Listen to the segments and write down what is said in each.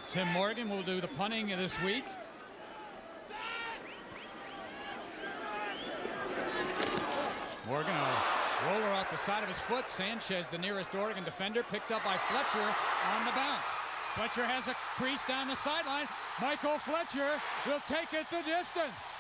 Tim Morgan will do the punting this week. Morgan, a roller off the side of his foot. Sanchez, the nearest Oregon defender, picked up by Fletcher on the bounce. Fletcher has a crease down the sideline. Michael Fletcher will take it the distance.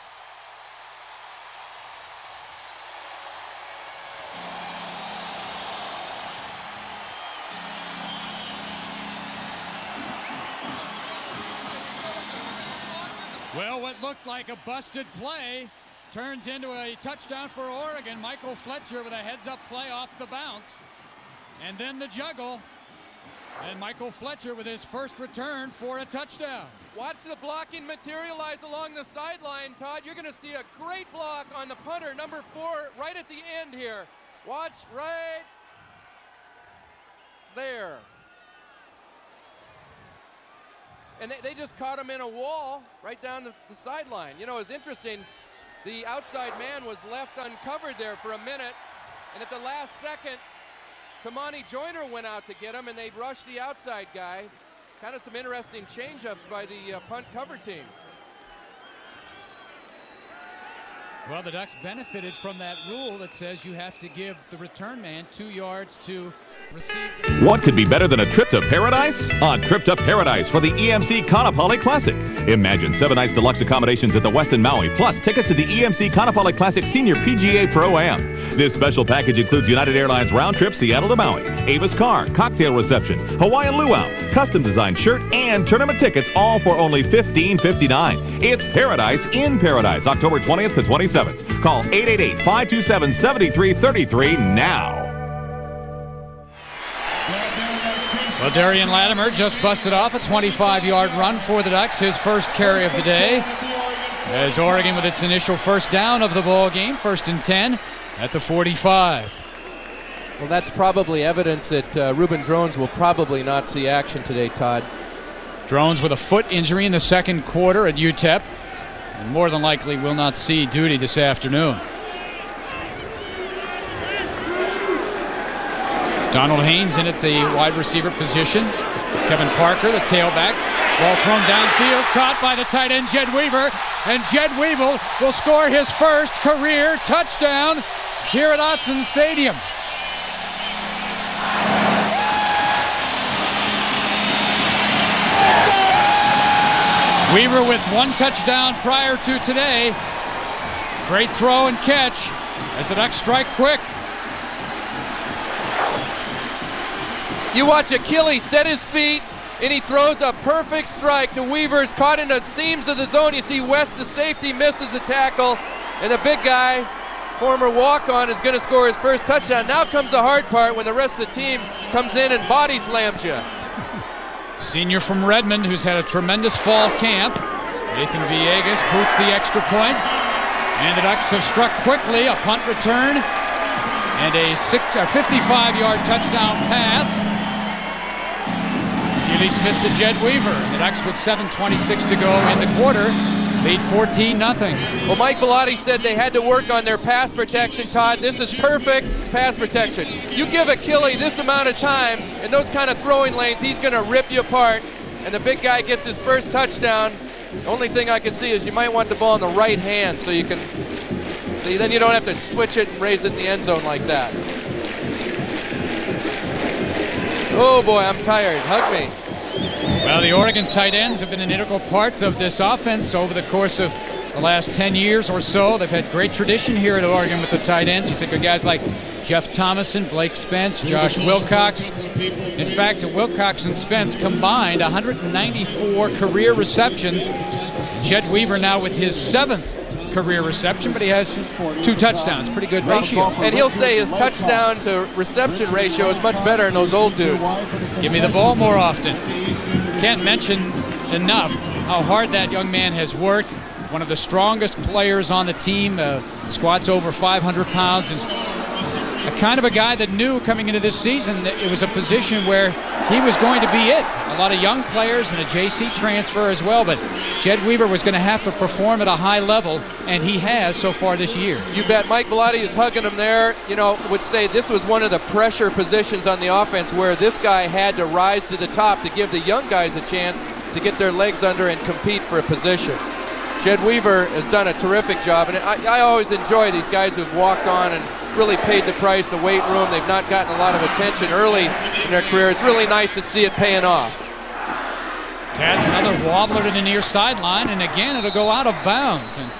Well, what looked like a busted play turns into a touchdown for Oregon. Michael Fletcher with a heads-up play off the bounce. And then the juggle. And Michael Fletcher with his first return for a touchdown. Watch the blocking materialize along the sideline, Todd. You're going to see a great block on the punter, number 4, right at the end here. Watch right there. And they just caught him in a wall right down the sideline. You know, it was interesting. The outside man was left uncovered there for a minute. And at the last second, Tamani Joyner went out to get him, and they rushed the outside guy. Kind of some interesting change-ups by the punt cover team. Well, the Ducks benefited from that rule that says you have to give the return man 2 yards to receive. What could be better than a trip to paradise? A trip to paradise for the EMC Kaanapali Classic. Imagine 7 nights deluxe accommodations at the Westin Maui, plus tickets to the EMC Kaanapali Classic Senior PGA Pro-Am. This special package includes United Airlines round trip Seattle to Maui, Avis car, cocktail reception, Hawaiian luau, custom designed shirt, and tournament tickets, all for only $15.59. It's paradise in paradise, October 20th to 27th. Call 888-527-7333 now. Well, Darian Latimer just busted off a 25-yard run for the Ducks, his first carry of the day. As Oregon with its initial first down of the ball game, 1st and 10 at the 45. Well, that's probably evidence that Ruben Drones will probably not see action today, Todd. Drones with a foot injury in the second quarter at UTEP, and more than likely will not see duty this afternoon. Donald Haynes in at the wide receiver position. Kevin Parker, the tailback. Ball thrown downfield, caught by the tight end Jed Weaver. And Jed Weaver will score his first career touchdown here at Autzen Stadium. Weaver with 1 touchdown prior to today. Great throw and catch as the Ducks strike quick. You watch Achilles set his feet, and he throws a perfect strike to Weaver's, caught in the seams of the zone. You see West, the safety, misses a tackle, and the big guy, former walk-on, is going to score his first touchdown. Now comes the hard part when the rest of the team comes in and body slams you. Senior from Redmond, who's had a tremendous fall camp. Nathan Villegas boots the extra point. And the Ducks have struck quickly, a punt return, and a 55-yard touchdown pass. Keely Smith to Jed Weaver. The Ducks with 7:26 to go in the quarter, lead 14-0. Well, Mike Bellotti said they had to work on their pass protection, Todd. This is perfect pass protection. You give Achille this amount of time in those kind of throwing lanes, he's going to rip you apart. And the big guy gets his first touchdown. The only thing I can see is you might want the ball in the right hand so you can see, then you don't have to switch it and raise it in the end zone like that. Oh boy, I'm tired. Hug me. Well, the Oregon tight ends have been an integral part of this offense over the course of the last 10 years or so. They've had great tradition here at Oregon with the tight ends. You think of guys like Jeff Thomason, Blake Spence, Josh Wilcox. In fact, Wilcox and Spence combined 194 career receptions. Jed Weaver now with his 7th career reception, but he has 2 touchdowns. Pretty good ratio. And he'll say his touchdown to reception ratio is much better than those old dudes. Give me the ball more often. Can't mention enough how hard that young man has worked. One of the strongest players on the team, squats over 500 pounds, and a kind of a guy that knew coming into this season that it was a position where he was going to be it. A lot of young players and a JC transfer as well, but Jed Weaver was going to have to perform at a high level, and he has so far this year. You bet. Mike Bellotti is hugging him there. You know, would say this was one of the pressure positions on the offense where this guy had to rise to the top to give the young guys a chance to get their legs under and compete for a position. Jed Weaver has done a terrific job, and I always enjoy these guys who've walked on and really paid the price, the weight room. They've not gotten a lot of attention early in their career. It's really nice to see it paying off. Cats another wobbler to the near sideline, and again it'll go out of bounds. And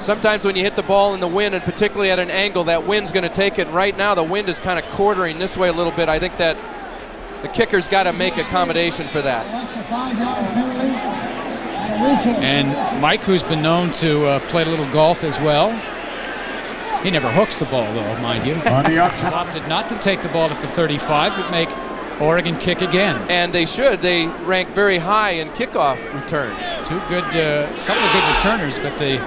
sometimes when you hit the ball in the wind, and particularly at an angle, that wind's going to take it. And right now the wind is kind of quartering this way a little bit. I think that the kicker's got to make accommodation for that. And Mike, who's been known to play a little golf as well, he never hooks the ball though, mind you. Opted not to take the ball at the 35, but make Oregon kick again. And they should. They rank very high in kickoff returns. Couple of good returners, but the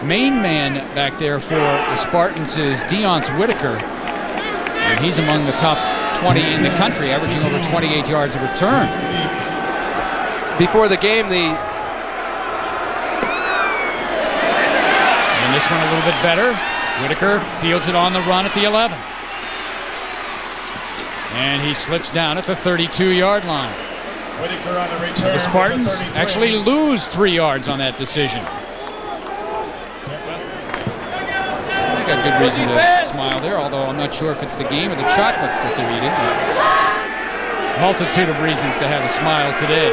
main man back there for the Spartans is Deonce Whitaker. And he's among the top 20 in the country, averaging over 28 yards a return. Before the game, and this one a little bit better. Whitaker fields it on the run at the 11. And he slips down at the 32-yard line. Whitaker on the return. So the Spartans actually lose 3 yards on that decision. I got good reason to smile there, although I'm not sure if it's the game or the chocolates that they're eating. Multitude of reasons to have a smile today.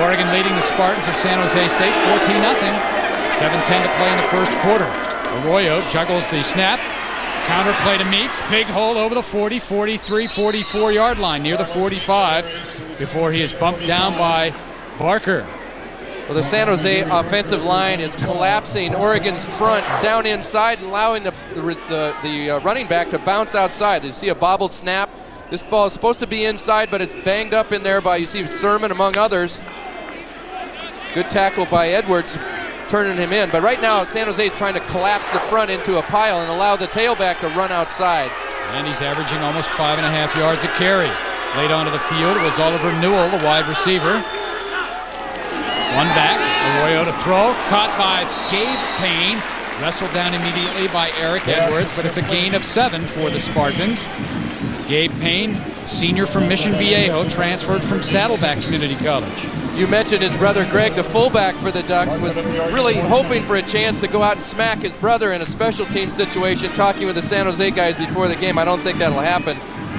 Oregon leading the Spartans of San Jose State 14-0. 7:10 to play in the first quarter. Arroyo juggles the snap. Counter play to Meeks. Big hole over the 40, 43, 44-yard line near the 45 before he is bumped down by Barker. Well, the San Jose offensive line is collapsing Oregon's front down inside and allowing the running back to bounce outside. You see a bobbled snap. This ball is supposed to be inside, but it's banged up in there by, you see, Sermon among others. Good tackle by Edwards, turning him in. But right now, San Jose is trying to collapse the front into a pile and allow the tailback to run outside. And he's averaging almost 5.5 yards a carry. Laid onto the field was Oliver Newell, the wide receiver. One back, Arroyo to throw, caught by Gabe Payne. Wrestled down immediately by Eric Edwards, but it's a gain of 7 for the Spartans. Gabe Payne, senior from Mission Viejo, transferred from Saddleback Community College. You mentioned his brother Greg, the fullback for the Ducks, was really hoping for a chance to go out and smack his brother in a special team situation, talking with the San Jose guys before the game. I don't think that'll happen.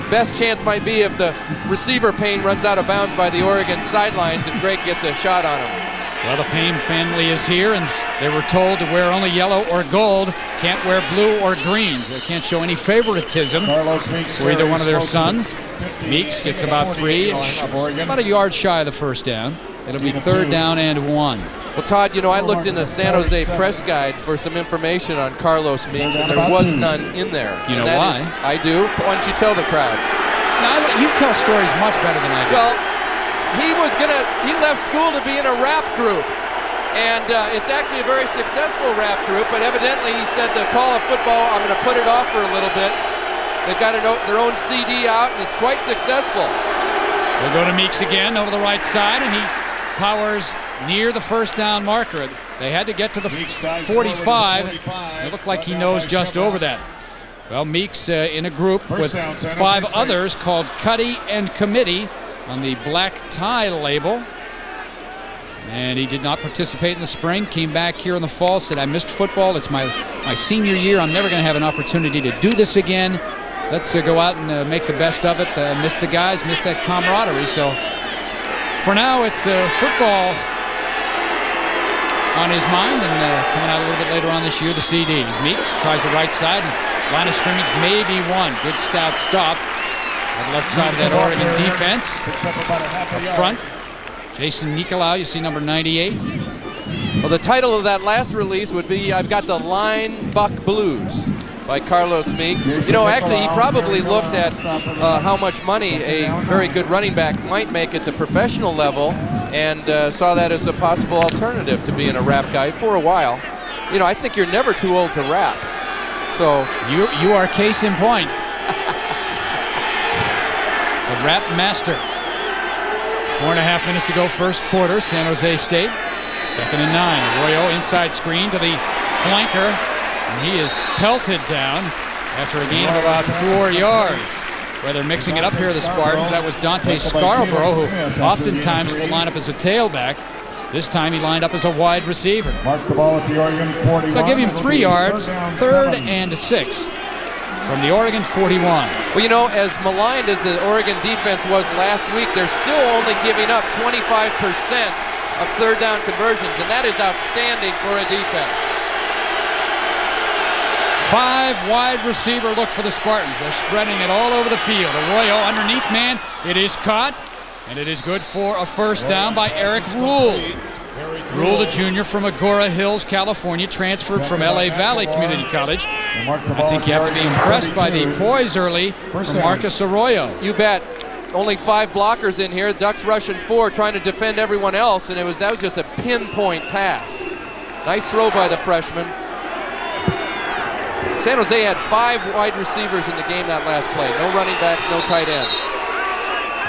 Best chance might be if the receiver Payne runs out of bounds by the Oregon sidelines and Greg gets a shot on him. Well, the Payne family is here, and they were told to wear only yellow or gold. Can't wear blue or green. They can't show any favoritism for either one of their sons. Meeks gets about 3, about a yard shy of the first down. It'll be 3rd down and 1. Well, Todd, you know, I looked in the San Jose press guide for some information on Carlos Meeks, and there was none in there. You know why? I do. Why don't you tell the crowd? Now, you tell stories much better than I do. Well, he left school to be in a rap group. And it's actually a very successful rap group, but evidently he said the call of football, I'm going to put it off for a little bit. They've got their own CD out, and it's quite successful. We'll go to Meeks again over the right side, and he powers near the first down marker. They had to get to the 45. It looked like he knows just over that. Well, Meeks in a group with 5 others called Cuddy and Committee on the black tie label. And he did not participate in the spring, came back here in the fall, said, I missed football. It's my senior year. I'm never going to have an opportunity to do this again. Let's go out and make the best of it. Missed the guys, missed that camaraderie. So for now, it's football on his mind, and coming out a little bit later on this year, the CDs. Meeks tries the right side, and line of scrimmage may be won. Good stout stop on the left side of that Oregon defense. Up front, Jason Nicolau, you see number 98. Well, the title of that last release would be I've Got the Line Buck Blues by Carlos Meek. You know, actually, he probably looked at how much money a very good running back might make at the professional level and saw that as a possible alternative to being a rap guy for a while. You know, I think you're never too old to rap. So you are case in point. The rap master. 4.5 minutes to go first quarter. San Jose State. 2nd and 9. Arroyo inside screen to the flanker. And he is pelted down after a gain of about 4 yards. Whether mixing it up here, the Spartans, that was Dante Scarborough, who oftentimes will line up as a tailback. This time he lined up as a wide receiver. So I'll give him 3 yards, 3rd and 6 from the Oregon 41. Well, you know, as maligned as the Oregon defense was last week, they're still only giving up 25% of 3rd down conversions, and that is outstanding for a defense. 5 wide receiver look for the Spartans. They're spreading it all over the field. Arroyo underneath man. It is caught, and it is good for a first down by Eric Rule. Rule, the junior from Agora Hills, California, transferred from LA Valley Community College. I think you have to be impressed by the poise early from Marcus Arroyo. You bet. Only 5 blockers in here. Ducks rushing 4, trying to defend everyone else, and that was just a pinpoint pass. Nice throw by the freshman. San Jose had 5 wide receivers in the game that last play. No running backs, no tight ends.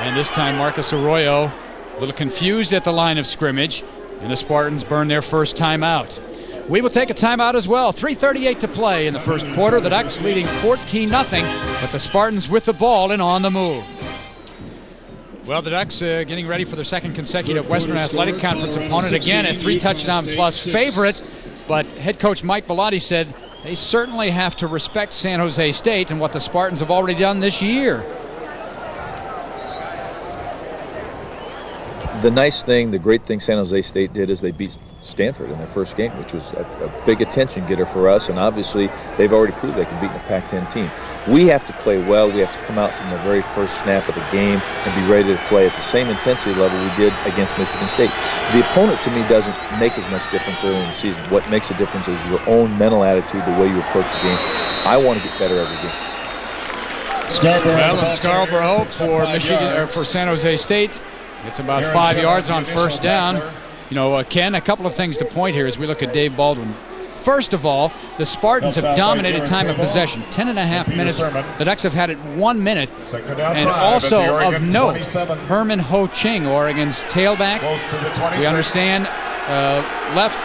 And this time Marcus Arroyo a little confused at the line of scrimmage, and the Spartans burn their first timeout. We will take a timeout as well. 3:38 to play in the first quarter. The Ducks leading 14-0, but the Spartans with the ball and on the move. Well, the Ducks getting ready for their second consecutive Western Athletic Conference opponent. Again, a 3-touchdown-plus favorite, but head coach Mike Bellotti said they certainly have to respect San Jose State and what the Spartans have already done this year. The nice thing, the great thing San Jose State did is they beat Stanford in their first game, which was a big attention getter for us, and obviously they've already proved they can beat a Pac-10 team. We have to play well. We have to come out from the very first snap of the game and be ready to play at the same intensity level we did against Michigan State. The opponent, to me, doesn't make as much difference early in the season. What makes a difference is your own mental attitude, the way you approach the game. I want to get better every game. Well, and Scarborough for Michigan or for San Jose State, it's about 5 yards on first down. You know, Ken, a couple of things to point here as we look at Dave Baldwin. First of all, the Spartans have dominated time of possession, 10.5 minutes. The Ducks have had it 1 minute. And also of note, Herman Ho Ching, Oregon's tailback. We understand left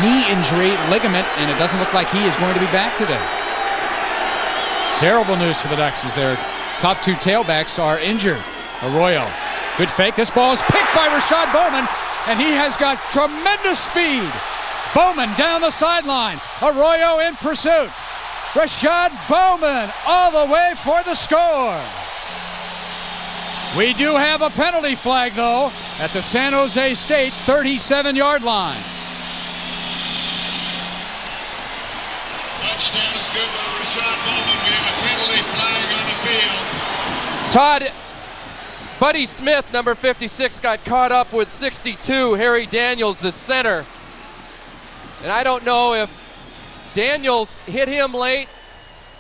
knee injury, ligament, and it doesn't look like he is going to be back today. Terrible news for the Ducks as their top 2 tailbacks are injured. Arroyo, good fake. This ball is picked by Rashad Bowman, and he has got tremendous speed. Bowman down the sideline. Arroyo in pursuit. Rashad Bowman all the way for the score. We do have a penalty flag, though, at the San Jose State 37-yard line. Touchdown is good by Rashad Bowman, getting a penalty flag on the field. Todd, Buddy Smith, number 56, got caught up with 62, Harry Daniels, the center. And I don't know if Daniels hit him late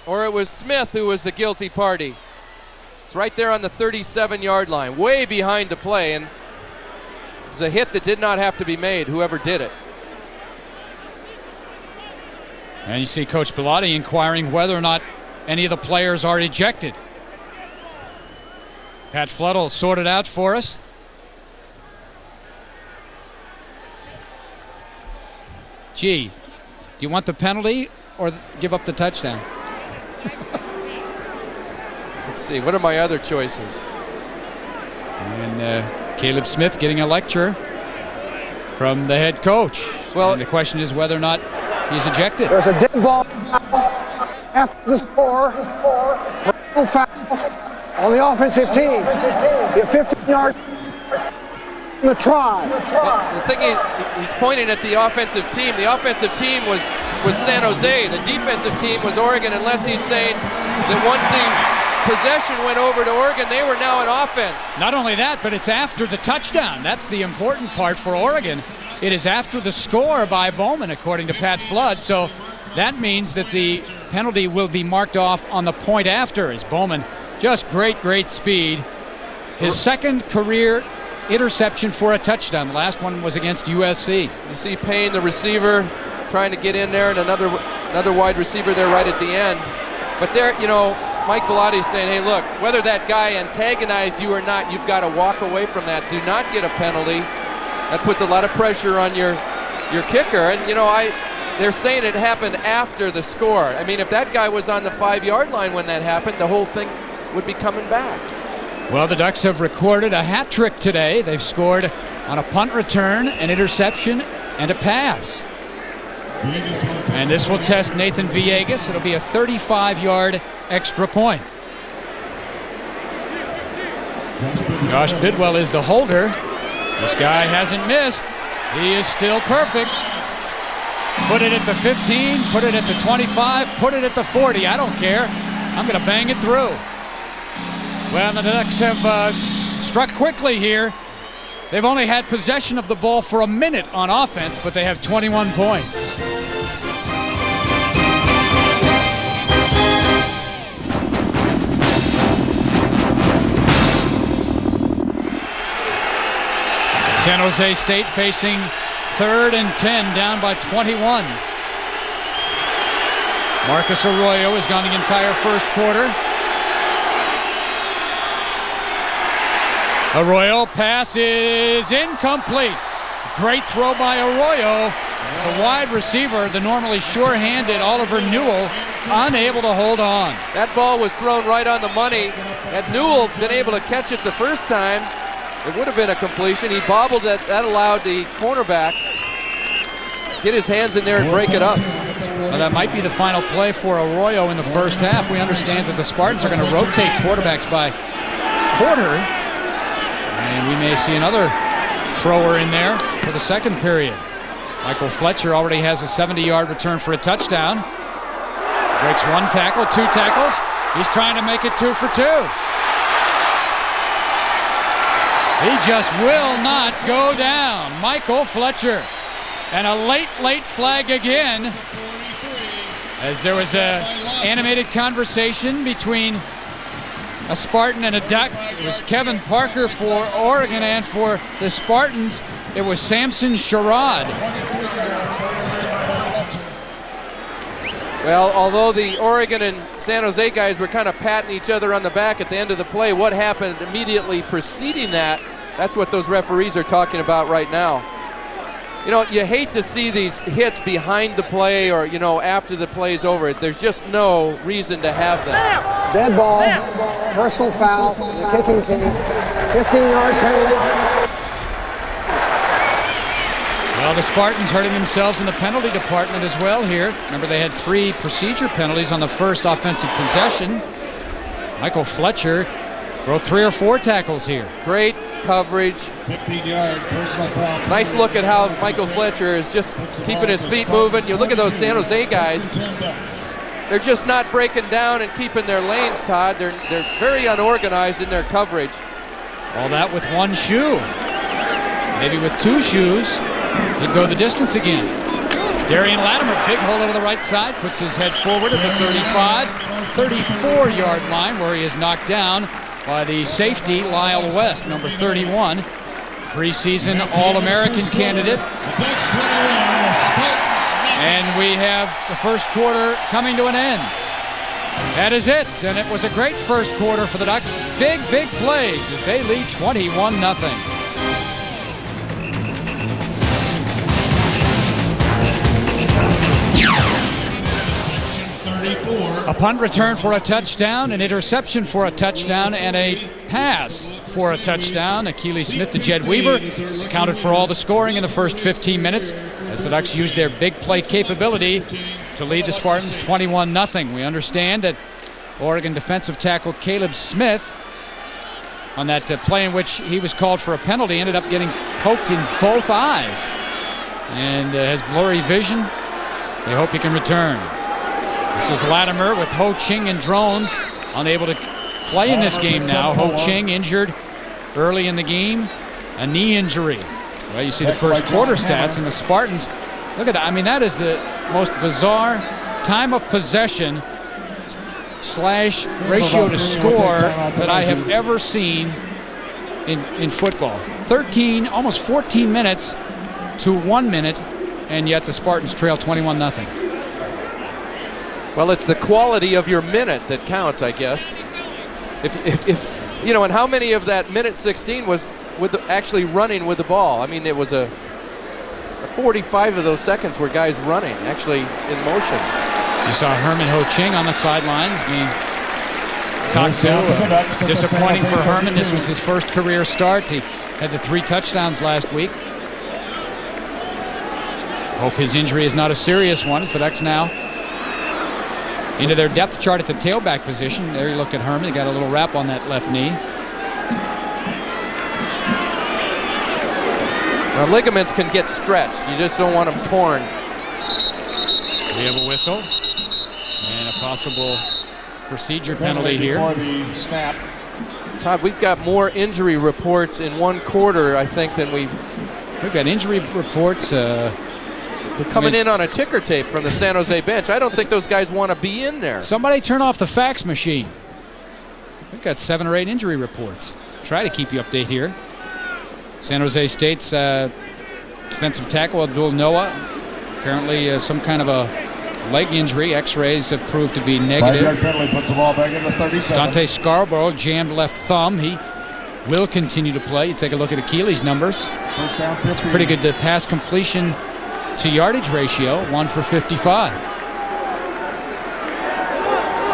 or it was Smith who was the guilty party. It's right there on the 37-yard line, way behind the play, and it was a hit that did not have to be made, whoever did it. And you see Coach Bellotti inquiring whether or not any of the players are ejected. Pat Flood will sort it out for us. Gee, do you want the penalty or give up the touchdown? Let's see, what are my other choices? And Caleb Smith getting a lecture from the head coach. Well, and the question is whether or not he's ejected. There's a dead ball after the score. No foul on the offensive team. The 15-yard in the try. Well, the thing is, he's pointing at the offensive team. The offensive team was San Jose. The defensive team was Oregon, unless he's saying that once the possession went over to Oregon, they were now in offense. Not only that, but it's after the touchdown. That's the important part for Oregon. It is after the score by Bowman, according to Pat Flood. So that means that the penalty will be marked off on the point after, as Bowman, just great speed. His second career interception for a touchdown. The last one was against USC. You see Payne, the receiver, trying to get in there, and another another wide receiver there right at the end. But there, you know, Mike Bellatti's saying, hey, look, whether that guy antagonized you or not, you've got to walk away from that. Do not get a penalty. That puts a lot of pressure on your kicker. And, you know, they're saying it happened after the score. I mean, if that guy was on the 5-yard line when that happened, the whole thing would be coming back. Well, the Ducks have recorded a hat trick today. They've scored on a punt return, an interception, and a pass. And this will test Nathan Villegas. It'll be a 35-yard extra point. Josh Bidwell is the holder. This guy hasn't missed. He is still perfect. Put it at the 15, put it at the 25, put it at the 40. I don't care. I'm going to bang it through. Well, the Ducks have struck quickly here. They've only had possession of the ball for a minute on offense, but they have 21 points. San Jose State facing 3rd and 10, down by 21. Marcus Arroyo has gone the entire first quarter. Arroyo pass is incomplete. Great throw by Arroyo. The wide receiver, the normally sure-handed Oliver Newell, unable to hold on. That ball was thrown right on the money. Had Newell been able to catch it the first time, it would have been a completion. He bobbled it. That allowed the cornerback get his hands in there and break it up. Well, that might be the final play for Arroyo in the first half. We understand that the Spartans are going to rotate quarterbacks by quarter. And we may see another thrower in there for the second period. Michael Fletcher already has a 70-yard return for a touchdown. Breaks 1 tackle, 2 tackles. He's trying to make it 2 for 2. He just will not go down. Michael Fletcher. And a late flag again, as there was an animated conversation between a Spartan and a Duck. It was Kevin Parker for Oregon, and for the Spartans, it was Samson Sherrod. Well, although the Oregon and San Jose guys were kind of patting each other on the back at the end of the play, what happened immediately preceding that, that's what those referees are talking about right now. You know, you hate to see these hits behind the play or, you know, after the play's over. There's just no reason to have that. Dead ball, personal foul, the kicking team, 15-yard penalty. Well, the Spartans hurting themselves in the penalty department as well here. Remember, they had 3 procedure penalties on the first offensive possession. Michael Fletcher broke 3 or 4 tackles here. Great coverage. 15-yard personal foul. Nice look at how Michael Fletcher is just keeping his feet moving. You look at those San Jose guys. They're just not breaking down and keeping their lanes, Todd. They're very unorganized in their coverage. All that with 1 shoe. Maybe with 2 shoes, he'd go the distance again. Darian Latimer, big hole over the right side, puts his head forward at the 35, 34-yard line, where he is knocked down by the safety, Lyle West, number 31, preseason All-American candidate. And we have the first quarter coming to an end. That is it, and it was a great first quarter for the Ducks. Big plays as they lead 21-0. A punt return for a touchdown, an interception for a touchdown, and a pass for a touchdown. Akili Smith to Jed Weaver accounted for all the scoring in the first 15 minutes as the Ducks used their big play capability to lead the Spartans 21-0. We understand that Oregon defensive tackle Caleb Smith, on that play in which he was called for a penalty, ended up getting poked in both eyes and has blurry vision. They hope he can return. This is Latimer with Ho Ching and Drones unable to play in this game now. Ho Ching injured early in the game, a knee injury. Well, you see the first quarter stats, and the Spartans, look at that. I mean, that is the most bizarre time of possession / ratio to score that I have ever seen in football. 13, almost 14 minutes to 1 minute, and yet the Spartans trail 21-0. Well, it's the quality of your minute that counts, I guess. If you know, and how many of that minute 16 was with actually running with the ball? I mean, it was a 45 of those seconds were guys running, actually in motion. You saw Herman Ho Ching on the sidelines being talked to. Disappointing for Herman. This was his first career start. He had the 3 touchdowns last week. Hope his injury is not a serious one, as the Ducks now into their depth chart at the tailback position. There you look at Herman. He got a little wrap on that left knee. Now, ligaments can get stretched. You just don't want them torn. We have a whistle and a possible procedure penalty here. Todd, we've got more injury reports in one quarter, I think, than we've got injury reports. Coming in on a ticker tape from the San Jose bench. I don't think those guys want to be in there. Somebody turn off the fax machine. We've got 7 or 8 injury reports. Try to keep you updated here. San Jose State's defensive tackle Abdul Noah, apparently some kind of a leg injury. X-rays have proved to be negative. Dante Scarborough jammed left thumb. He will continue to play. You take a look at Achilles' numbers. It's pretty good pass completion to yardage ratio, 1 for 55.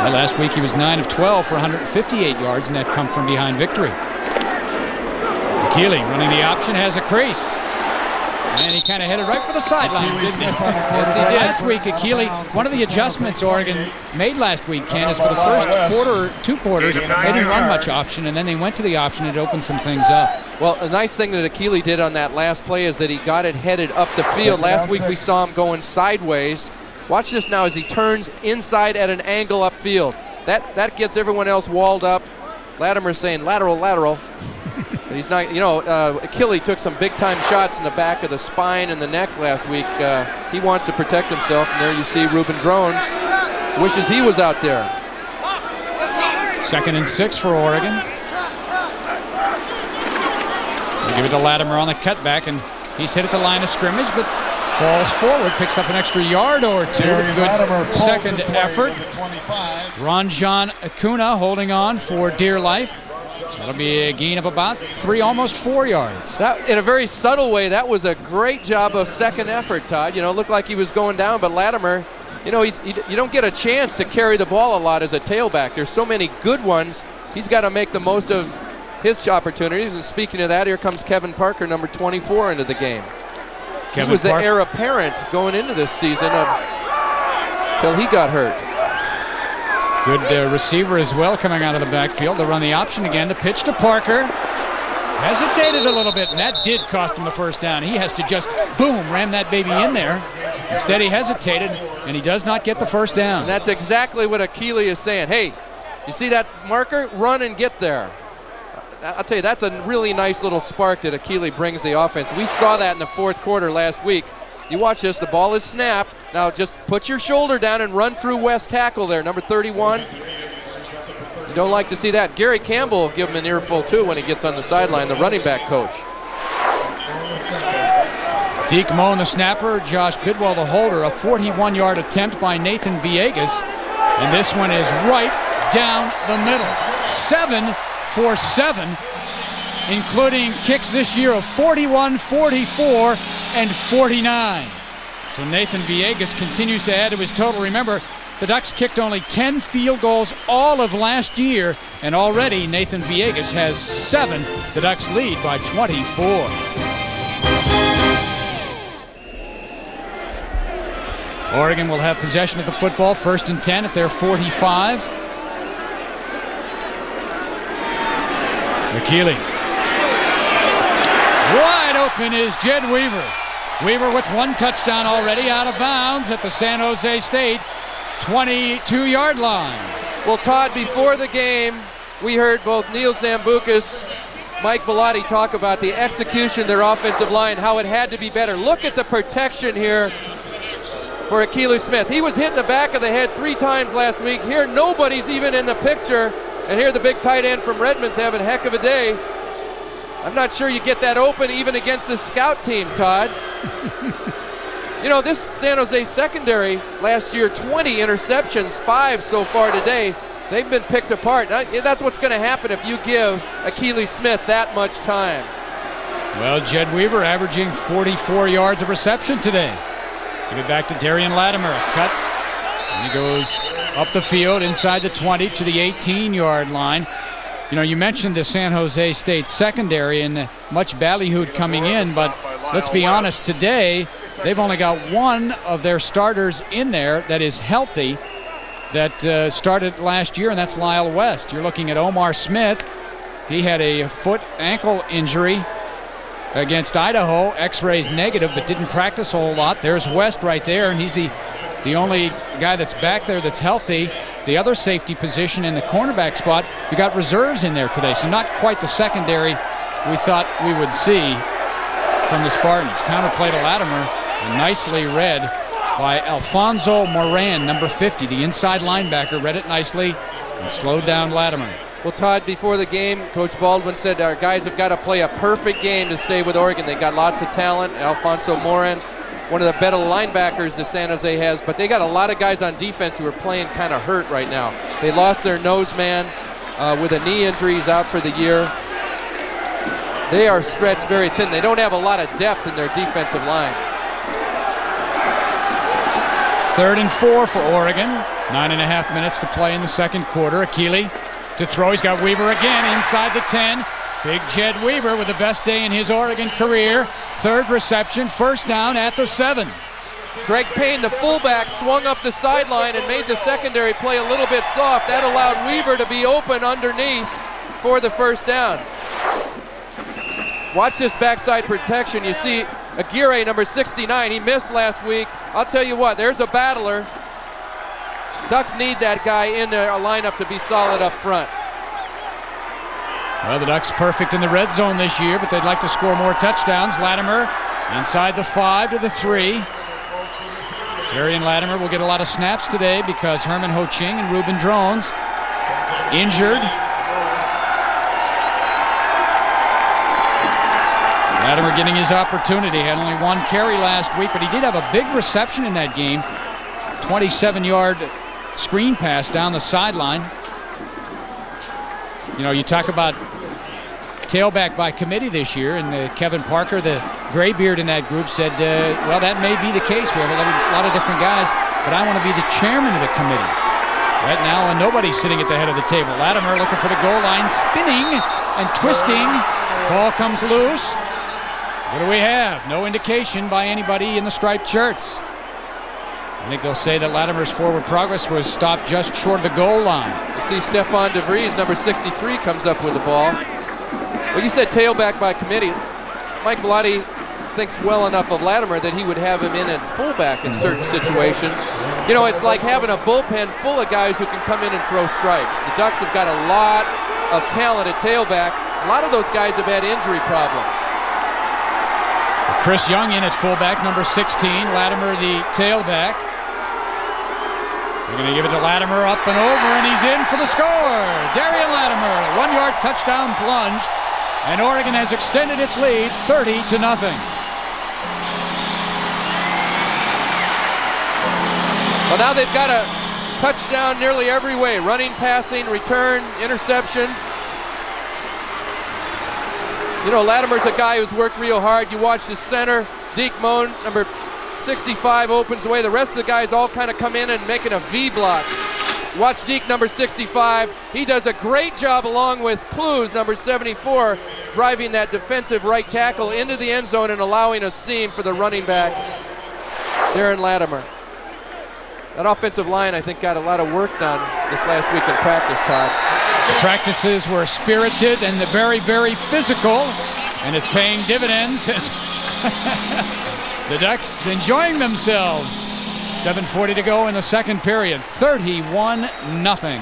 Well, last week he was 9 of 12 for 158 yards, and that come from behind victory. Achilles running the option, has a crease. And he kind of headed right for the sidelines, didn't he? Yes, he did. Last week, Achilles, one of the adjustments Oregon made last week, Ken, is for the first quarter, 2 quarters, they didn't run much option, and then they went to the option and it opened some things up. Well, a nice thing that Achilles did on that last play is that he got it headed up the field. Last week we saw him going sideways. Watch this now as he turns inside at an angle upfield. That gets everyone else walled up. Latimer's saying lateral, lateral. But he's not, you know, Achilles took some big-time shots in the back of the spine and the neck last week. He wants to protect himself, and there you see Ruben Drones wishes he was out there. 2nd and 6 for Oregon. They give it to Latimer on the cutback, and he's hit at the line of scrimmage, but falls forward, picks up an extra yard or 2. Good second effort. Ranjan Acuna holding on for dear life. That'll be a gain of about 3, almost 4 yards. That, in a very subtle way, that was a great job of second effort, Todd. You know, it looked like he was going down, but Latimer, you know, you don't get a chance to carry the ball a lot as a tailback. There's so many good ones. He's got to make the most of his opportunities. And speaking of that, here comes Kevin Parker, number 24, into the game. He was the heir apparent going into this season until he got hurt. Good receiver as well coming out of the backfield to run the option again. The pitch to Parker. Hesitated a little bit, and that did cost him the first down. He has to just, boom, ram that baby in there. Instead, he hesitated, and he does not get the first down. And that's exactly what Achilles is saying. Hey, you see that marker? Run and get there. I'll tell you, that's a really nice little spark that Achilles brings the offense. We saw that in the 4th quarter last week. You watch this, the ball is snapped. Now just put your shoulder down and run through West tackle there, number 31. You don't like to see that. Gary Campbell will give him an earful too when he gets on the sideline, the running back coach. Deke Moen, the snapper, Josh Bidwell, the holder. A 41-yard attempt by Nathan Villegas. And this one is right down the middle. 7 for 7, including kicks this year of 41, 44, and 49. So Nathan Villegas continues to add to his total. Remember, the Ducks kicked only 10 field goals all of last year, and already Nathan Villegas has 7. The Ducks lead by 24. Oregon will have possession of the football, 1st and 10 at their 45. Achilles. Wide open is Jed Weaver. Weaver with 1 touchdown already, out of bounds at the San Jose State 22-yard line. Well, Todd, before the game, we heard both Neil Zambucas, Mike Bellotti talk about the execution of their offensive line, how it had to be better. Look at the protection here for Achilles Smith. He was hit in the back of the head 3 times last week. Here, nobody's even in the picture. And here the big tight end from Redmond's having a heck of a day. I'm not sure you get that open even against the scout team, Todd. You know, this San Jose secondary last year, 20 interceptions, 5 so far today. They've been picked apart. That's what's going to happen if you give Akili Smith that much time. Well, Jed Weaver averaging 44 yards of reception today. Give it back to Darian Latimer. Cut. And he goes up the field inside the 20 to the 18-yard line. You know, you mentioned the San Jose State secondary and much ballyhooed coming in, but let's be honest, today they've only got one of their starters in there that is healthy that started last year, and that's Lyle West. You're looking at Omar Smith. He had a foot ankle injury against Idaho. X-rays negative, but didn't practice a whole lot. There's West right there, and he's the only guy that's back there that's healthy. The other safety position in the cornerback spot, we got reserves in there today, so not quite the secondary we thought we would see from the Spartans. Counterplay to Latimer, and nicely read by Alfonso Moran, number 50, the inside linebacker. Read it nicely and slowed down Latimer. Well, Todd, before the game, Coach Baldwin said our guys have got to play a perfect game to stay with Oregon. They got lots of talent. Alfonso Moran, one of the better linebackers that San Jose has, but they got a lot of guys on defense who are playing kind of hurt right now. They lost their nose man with a knee injury. He's out for the year. They are stretched very thin. They don't have a lot of depth in their defensive line. 3rd and 4 for Oregon. 9.5 minutes to play in the second quarter. Akili to throw. He's got Weaver again inside the 10. Big Jed Weaver with the best day in his Oregon career. 3rd reception, 1st down at the 7. Greg Payne, the fullback, swung up the sideline and made the secondary play a little bit soft. That allowed Weaver to be open underneath for the 1st down. Watch this backside protection. You see Aguirre, number 69, he missed last week. I'll tell you what, there's a battler. Ducks need that guy in their lineup to be solid up front. Well, the Ducks perfect in the red zone this year, but they'd like to score more touchdowns. Latimer inside the 5 to the 3. Darian Latimer will get a lot of snaps today because Herman Ho-Ching and Ruben Drones injured. Latimer getting his opportunity. Had only 1 carry last week, but he did have a big reception in that game. 27-yard screen pass down the sideline. You know, you talk about tailback by committee this year, and Kevin Parker, the graybeard in that group, said, well, that may be the case. We have a lot of different guys, but I want to be the chairman of the committee. Right now, and nobody's sitting at the head of the table. Latimer looking for the goal line, spinning and twisting. Ball comes loose. What do we have? No indication by anybody in the striped shirts. I think they'll say that Latimer's forward progress was stopped just short of the goal line. You see Stephon DeVries, number 63, comes up with the ball. Well, you said tailback by committee. Mike Bellotti thinks well enough of Latimer that he would have him in at fullback in certain situations. You know, it's like having a bullpen full of guys who can come in and throw strikes. The Ducks have got a lot of talent at tailback. A lot of those guys have had injury problems. Chris Young in at fullback, number 16. Latimer the tailback. They're going to give it to Latimer up and over, and he's in for the score. Darian Latimer, 1-yard touchdown plunge, and Oregon has extended its lead 30-0. Well, now they've got a touchdown nearly every way. Running, passing, return, interception. You know, Latimer's a guy who's worked real hard. You watch the center, Deke Moan, number 65, opens the way. The rest of the guys all kind of come in and making a V block. Watch Deke, number 65. He does a great job along with Clues, number 74, driving that defensive right tackle into the end zone and allowing a seam for the running back, Darren Latimer. That offensive line, I think, got a lot of work done this last week in practice, Todd. The practices were spirited and very, very physical, and it's paying dividends as the Ducks enjoying themselves. 7:40 to go in the second period. 31-0.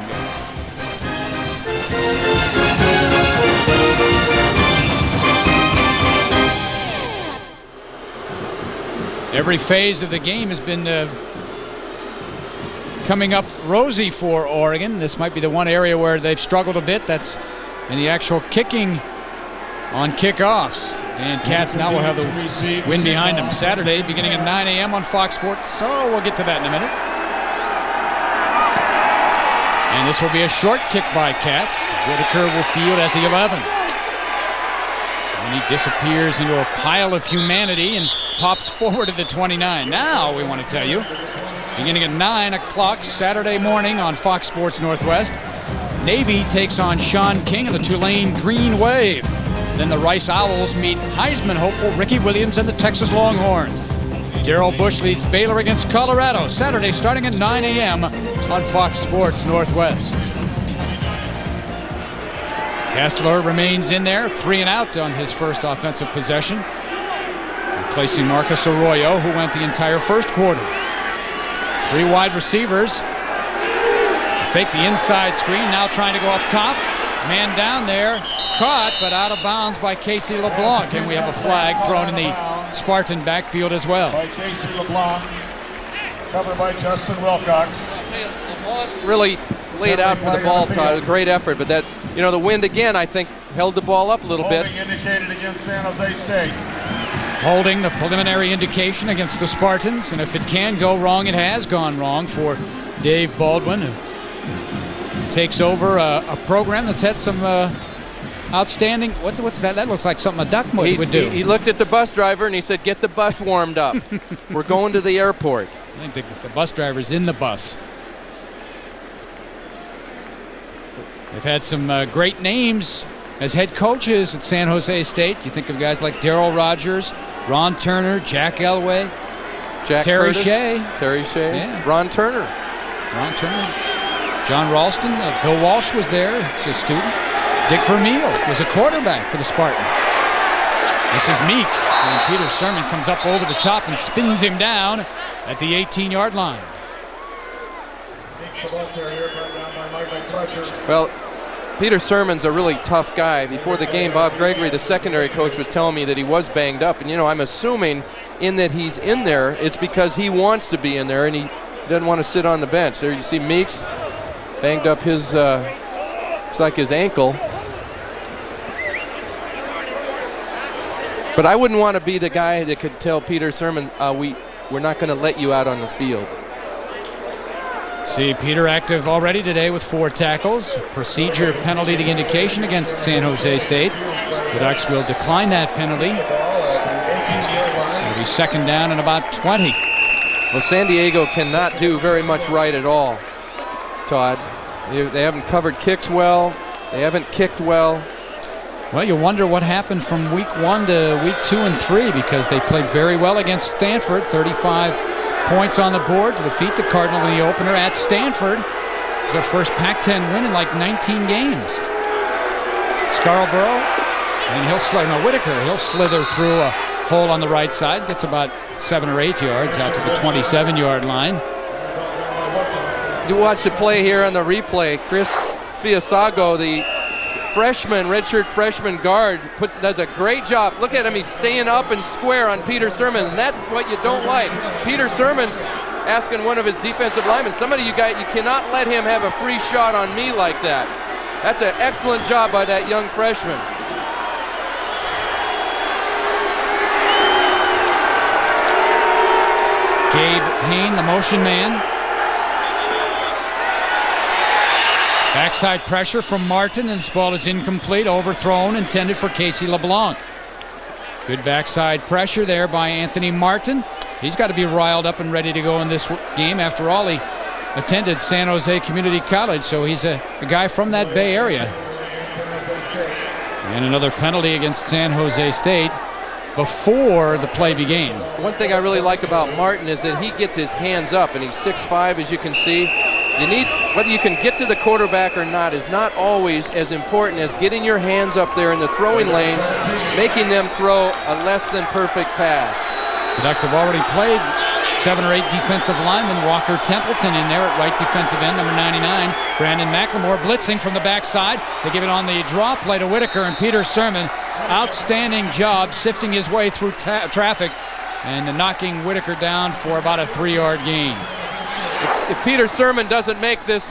Every phase of the game has been coming up rosy for Oregon. This might be the one area where they've struggled a bit. That's in the actual kicking on kickoffs. And Cats now will have the wind behind them. Saturday, beginning at 9 a.m. on Fox Sports. So we'll get to that in a minute. And this will be a short kick by Cats. Whitaker will field at the 11. And he disappears into a pile of humanity and pops forward to the 29. Now we want to tell you, beginning at 9 o'clock Saturday morning on Fox Sports Northwest, Navy takes on Sean King and the Tulane Green Wave. Then the Rice Owls meet Heisman hopeful Ricky Williams and the Texas Longhorns. Darrell Bush leads Baylor against Colorado, Saturday starting at 9 a.m. on Fox Sports Northwest. Castler remains in there, 3 and out on his first offensive possession, replacing Marcus Arroyo, who went the entire first quarter. 3 wide receivers. Fake the inside screen, now trying to go up top. Man down there, caught, but out of bounds by Casey LeBlanc. And we have a flag thrown in the Spartan backfield as well. By Casey LeBlanc, covered by Justin Wilcox. I'll tell you, LeBlanc really laid out for the ball, Todd. A great effort, but that, the wind again, I think, held the ball up a little bit. Holding indicated against San Jose State. Holding, the preliminary indication against the Spartans, and if it can go wrong, it has gone wrong for Dave Baldwin, who takes over a program that's had some outstanding. What's that? That looks like something a duck would do. He looked at the bus driver and he said, "Get the bus warmed up. We're going to the airport." I think the bus driver's in the bus. They've had some great names as head coaches at San Jose State. You think of guys like Darryl Rogers, Ron Turner, Jack Elway, Terry Shea. Yeah. Ron Turner. John Ralston. Bill Walsh was there. He's a student. Dick Vermeil was a quarterback for the Spartans. This is Meeks, and Peter Sermon comes up over the top and spins him down at the 18-yard line. Well, Peter Sermon's a really tough guy. Before the game, Bob Gregory, the secondary coach, was telling me that he was banged up. And, I'm assuming in that he's in there, it's because he wants to be in there and he doesn't want to sit on the bench. There you see Meeks banged up his, looks like his ankle. But I wouldn't want to be the guy that could tell Peter Sermon, we're not going to let you out on the field. See Peter active already today with 4 tackles. Procedure penalty to indication against San Jose State. The Ducks will decline that penalty. It'll be second down and about 20. Well, San Diego cannot do very much right at all, Todd. They haven't covered kicks well. They haven't kicked well. Well, you wonder what happened from week 1 to week 2 and 3, because they played very well against Stanford. 35 points on the board to defeat the Cardinal in the opener at Stanford. It's their first Pac-10 win in like 19 games. Scarborough, and Whitaker, he'll slither through a hole on the right side, gets about 7 or 8 yards out to the 27-yard line. You watch the play here on the replay. Chris Fiasago, the redshirt freshman guard, does a great job. Look at him, he's staying up and square on Peter Sermons, and that's what you don't like. Peter Sermons asking one of his defensive linemen, you cannot let him have a free shot on me like that. That's an excellent job by that young freshman. Gabe Payne, the motion man. Backside pressure from Martin, and this ball is incomplete, overthrown, intended for Casey LeBlanc. Good backside pressure there by Anthony Martin. He's got to be riled up and ready to go in this game. After all, he attended San Jose Community College, so he's a guy from that Bay Area. And another penalty against San Jose State before the play began. One thing I really like about Martin is that he gets his hands up, and he's 6'5", as you can see. Whether you can get to the quarterback or not is not always as important as getting your hands up there in the throwing lanes, making them throw a less than perfect pass. The Ducks have already played 7 or 8 defensive linemen. Walker Templeton in there at right defensive end, number 99. Brandon McLemore blitzing from the backside. They give it on the draw play to Whitaker, and Peter Sermon, outstanding job sifting his way through traffic and knocking Whitaker down for about a 3-yard gain. If Peter Sermon doesn't make this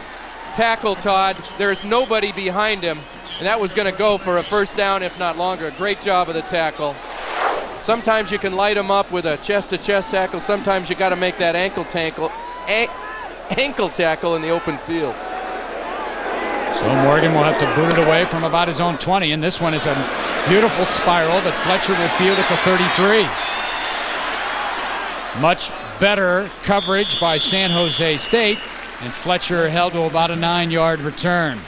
tackle, Todd, there is nobody behind him and that was going to go for a first down, if not longer. Great job of the tackle. Sometimes you can light them up with a chest-to-chest tackle. Sometimes you got to make that ankle tackle in the open field. So Morgan will have to boot it away from about his own 20, and this one is a beautiful spiral that Fletcher will field at the 33. Much better coverage by San Jose State, and Fletcher held to about a 9-yard return.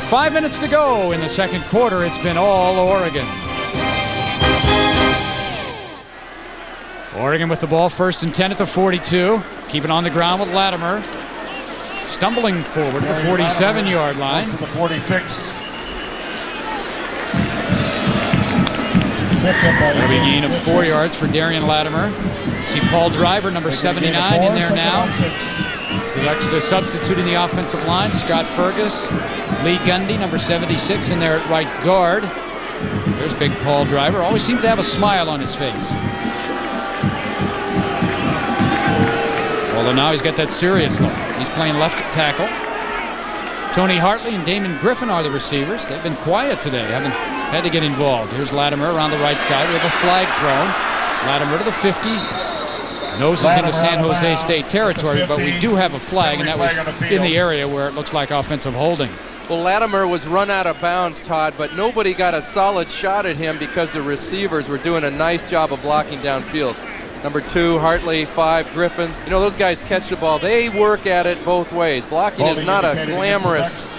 5 minutes to go in the second quarter. It's been all Oregon. Oregon with the ball, 1st and 10 at the 42. Keep it on the ground with Latimer. Stumbling forward to the 47-yard line. The 46. That'll be a gain of 4 yards for Darian Latimer. See Paul Driver, number 79, in there now. So the Ducks substitute in the offensive line. Scott Fergus, Lee Gundy, number 76, in there at right guard. There's big Paul Driver. Always seems to have a smile on his face. Although now he's got that serious look. He's playing left tackle. Tony Hartley and Damon Griffin are the receivers. They've been quiet today, haven't had to get involved. Here's Latimer around the right side. We have a flag thrown. Latimer to the 50. Noses into San Jose State territory, but we do have a flag, and that was in the area where it looks like offensive holding. Well, Latimer was run out of bounds, Todd, but nobody got a solid shot at him because the receivers were doing a nice job of blocking downfield. Number 2, Hartley, 5, Griffin. You know, those guys catch the ball. They work at it both ways. Blocking is not a glamorous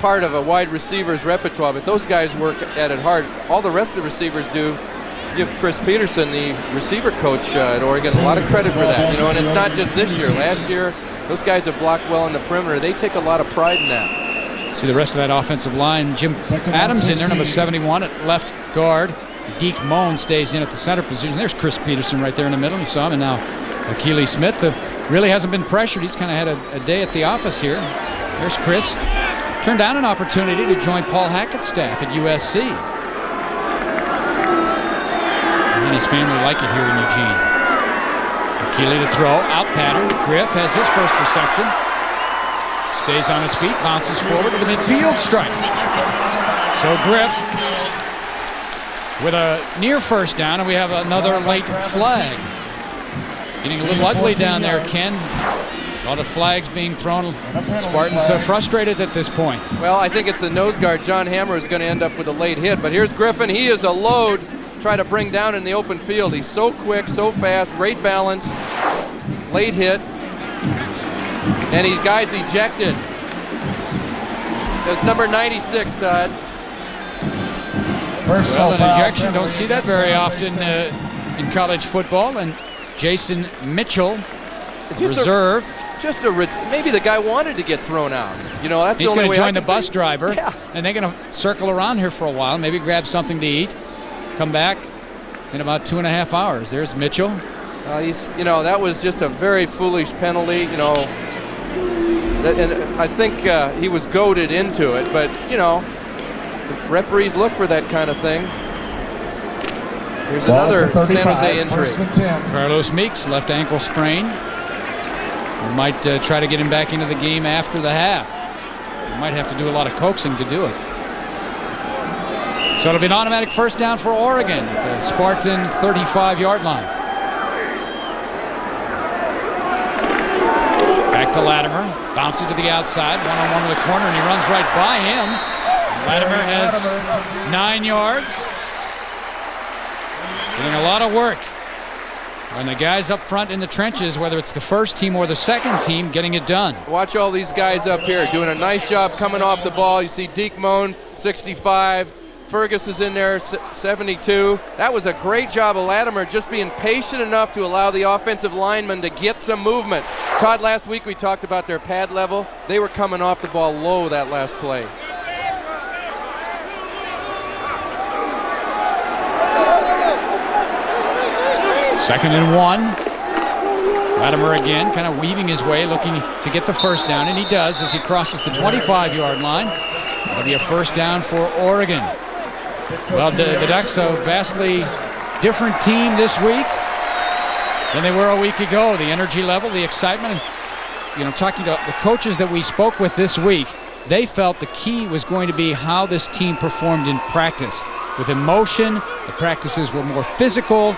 part of a wide receiver's repertoire, but those guys work at it hard. All the rest of the receivers do. Give Chris Peterson, the receiver coach at Oregon, a lot of credit for that. You know, and it's not just this year. Last year, those guys have blocked well on the perimeter. They take a lot of pride in that. See the rest of that offensive line. Jim Adams in there, number 71 at left guard. Deke Moan stays in at the center position. There's Chris Peterson right there in the middle. You saw him. And now Keely Smith really hasn't been pressured. He's kind of had a day at the office here. There's Chris. Turned down an opportunity to join Paul Hackett's staff at USC. And his family like it here in Eugene. Keely to throw. Out pattern. Griff has his first reception. Stays on his feet. Bounces forward to the midfield strike. So Griff with a near first down, and we have another late flag. Getting a little ugly down there, Ken. A lot of flags being thrown. Spartans are frustrated at this point. Well, I think it's the nose guard, John Hammer, is going to end up with a late hit. But here's Griffin. He is a load to try to bring down in the open field. He's so quick, so fast, great balance. Late hit. And he guy's ejected. There's number 96, Todd. Well, an ejection, don't see that very often in college football. And Jason Mitchell, reserve. Maybe the guy wanted to get thrown out. You know, that's he's the only way. He's going to join the bus driver, yeah. And they're going to circle around here for a while, maybe grab something to eat, come back in about 2.5 hours. There's Mitchell. That was just a very foolish penalty. You know, and I think he was goaded into it, but you know. Referees look for that kind of thing. Here's another San Jose injury. Carlos Meeks, left ankle sprain. We might try to get him back into the game after the half. We might have to do a lot of coaxing to do it. So it'll be an automatic first down for Oregon at the Spartan 35-yard line. Back to Latimer. Bounces to the outside. One-on-one with the corner, and he runs right by him. Latimer has 9 yards. Doing a lot of work. And the guys up front in the trenches, whether it's the first team or the second team, getting it done. Watch all these guys up here doing a nice job coming off the ball. You see Deke Moan, 65. Fergus is in there, 72. That was a great job of Latimer just being patient enough to allow the offensive lineman to get some movement. Todd, last week we talked about their pad level. They were coming off the ball low that last play. Second and 1. Latimer again, kind of weaving his way, looking to get the first down, and he does as he crosses the 25-yard line. That'll be a first down for Oregon. Well, the Ducks, a vastly different team this week than they were a week ago. The energy level, the excitement, and, talking to the coaches that we spoke with this week, they felt the key was going to be how this team performed in practice. With emotion, the practices were more physical,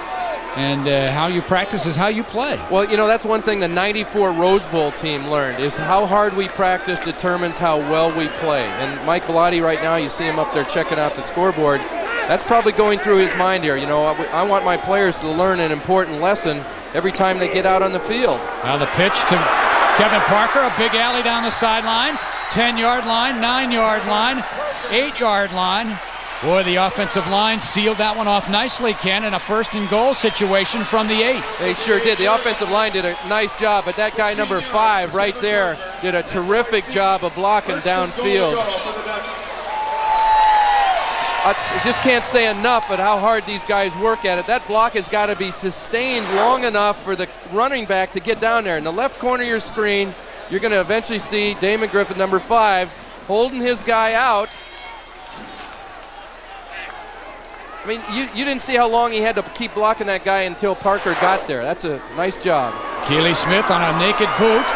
and how you practice is how you play. Well, you know, that's one thing the '94 Rose Bowl team learned, is how hard we practice determines how well we play. And Mike Bellotti right now, you see him up there checking out the scoreboard. That's probably going through his mind here. You know, I want my players to learn an important lesson every time they get out on the field. Now the pitch to Kevin Parker, a big alley down the sideline, 10-yard line, 9-yard line, 8-yard line. Boy, the offensive line sealed that one off nicely, Ken, in a first and goal situation from the 8. They sure did. The offensive line did a nice job, but that guy number 5 right there did a terrific job of blocking downfield. I just can't say enough but how hard these guys work at it. That block has got to be sustained long enough for the running back to get down there. In the left corner of your screen, you're going to eventually see Damon Griffith, number 5, holding his guy out. I mean, you didn't see how long he had to keep blocking that guy until Parker got there. That's a nice job. Keely Smith on a naked boot.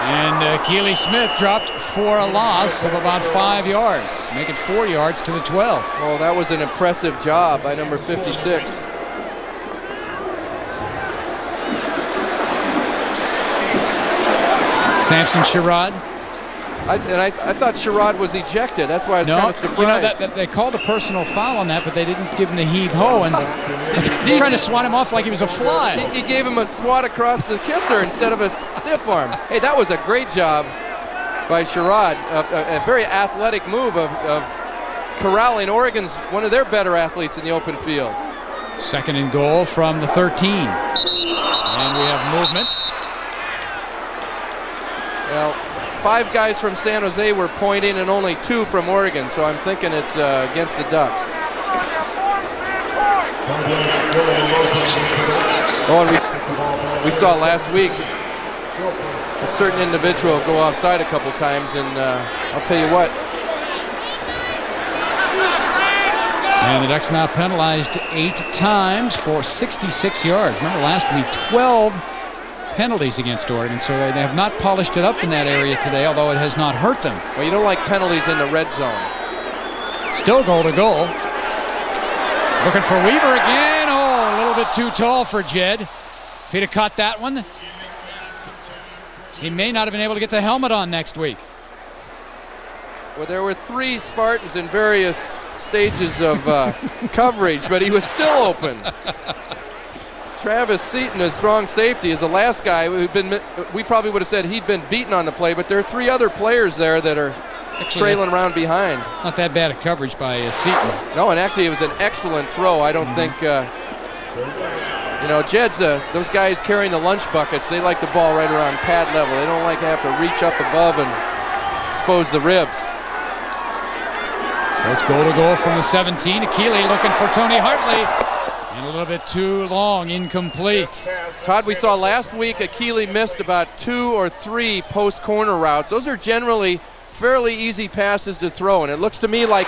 And Keely Smith dropped for a loss of about 5 yards, making 4 yards to the 12. Well, that was an impressive job by number 56. Samson Sherrod. I thought Sherrod was ejected. That's why I was kind of surprised. You know, they called a personal foul on that, but they didn't give him the heave-ho. And he's trying to swat him off like he was a fly. He gave him a swat across the kisser instead of a stiff arm. Hey, that was a great job by Sherrod. A very athletic move of corralling Oregon's one of their better athletes in the open field. Second and goal from the 13. And we have movement. Well, 5 guys from San Jose were pointing and only 2 from Oregon, so I'm thinking it's against the Ducks. Oh, and we saw last week a certain individual go offside a couple times, and I'll tell you what. And the Ducks now penalized 8 times for 66 yards. Remember last week, 12 penalties against Oregon, so they have not polished it up in that area today, although it has not hurt them. Well, you don't like penalties in the red zone. Still goal to goal. Looking for Weaver again. Oh, a little bit too tall for Jed. If he'd have caught that one, he may not have been able to get the helmet on next week. Well, there were 3 Spartans in various stages of coverage, but he was still open. Travis Seaton, a strong safety, is the last guy who'd been. We probably would have said he'd been beaten on the play, but there are 3 other players there that are trailing around behind. It's not that bad a coverage by Seaton. No, and actually it was an excellent throw. I don't think, you know, Jed's those guys carrying the lunch buckets. They like the ball right around pad level. They don't like to have to reach up above and expose the ribs. So it's goal to goal from the 17. Keeley looking for Tony Hartley. And a little bit too long, incomplete. Todd, we saw last week Keeley missed about 2 or 3 post corner routes. Those are generally fairly easy passes to throw, and it looks to me like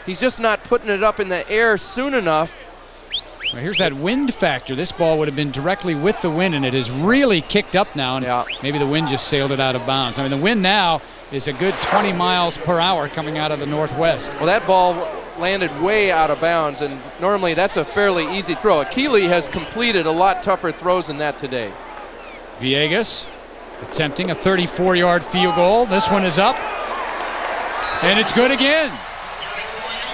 he's just not putting it up in the air soon enough. Well, here's that wind factor. This ball would have been directly with the wind, and it has really kicked up now, and maybe the wind just sailed it out of bounds. I mean, the wind now is a good 20 miles per hour coming out of the northwest. Well, that ball landed way out of bounds, and normally that's a fairly easy throw. Keeley has completed a lot tougher throws than that today. Villegas attempting a 34-yard field goal. This one is up, and it's good again.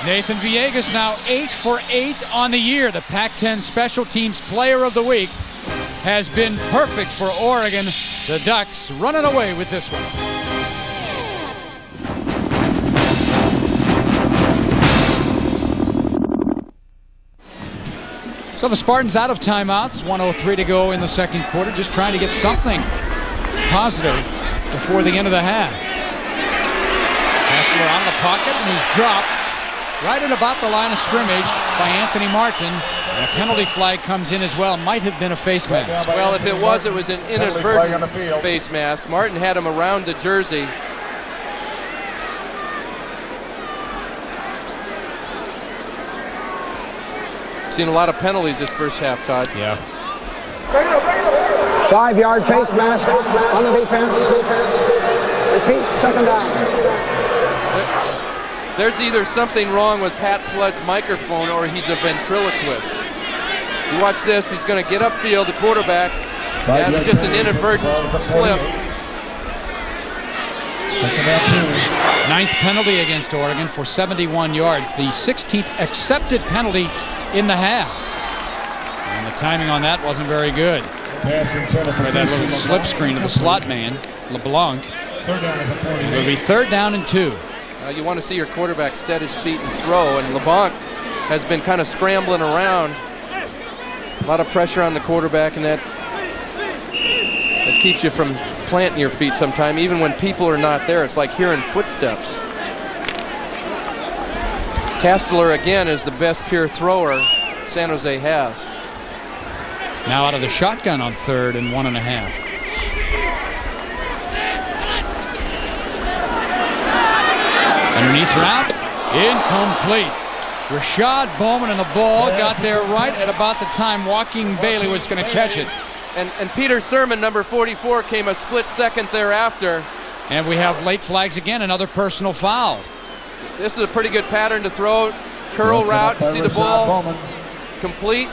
Nathan Villegas now 8 for 8 on the year. The Pac-10 Special Teams Player of the Week has been perfect for Oregon. The Ducks running away with this one. So the Spartans out of timeouts, 1:03 to go in the second quarter, just trying to get something positive before the end of the half. Kessler out of the pocket, and he's dropped right at about the line of scrimmage by Anthony Martin. And a penalty flag comes in as well. Might have been a face mask. Well, if it was an inadvertent face mask. Martin had him around the jersey. Seen a lot of penalties this first half, Todd. Yeah. 5-yard face mask on the defense. Repeat, second down. There's either something wrong with Pat Flood's microphone or he's a ventriloquist. You watch this, he's going to get upfield, the quarterback. That was just an inadvertent slip. Ninth penalty against Oregon for 71 yards. The 16th accepted penalty in the half. And the timing on that wasn't very good. For that little slip screen of the slot man, LeBlanc. It'll be 3rd down and 2. You want to see your quarterback set his feet and throw, and LeBlanc has been kind of scrambling around. A lot of pressure on the quarterback, and that keeps you from planting your feet sometime. Even when people are not there, it's like hearing footsteps. Castler again is the best pure thrower San Jose has. Now out of the shotgun on 3rd and 1.5. Underneath route, incomplete. Rashad Bowman and the ball got there right at about the time Joaquin Bailey was going to catch it. And Peter Sermon, number 44, came a split second thereafter. And we have late flags again, another personal foul. This is a pretty good pattern to throw. Curl route, see the ball complete.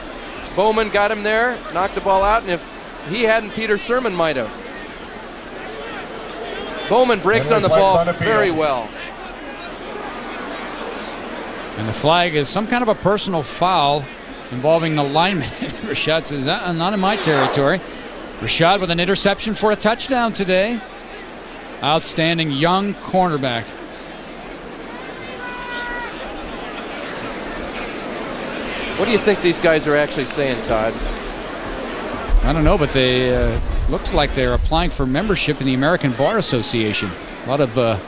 Bowman got him there, knocked the ball out, and if he hadn't, Peter Sermon might have. Bowman breaks on the ball very well. And the flag is some kind of a personal foul involving the lineman. Rashad says, not in my territory. Rashad with an interception for a touchdown today. Outstanding young cornerback. What do you think these guys are actually saying, Todd? I don't know, but they looks like they're applying for membership in the American Bar Association. A lot of well,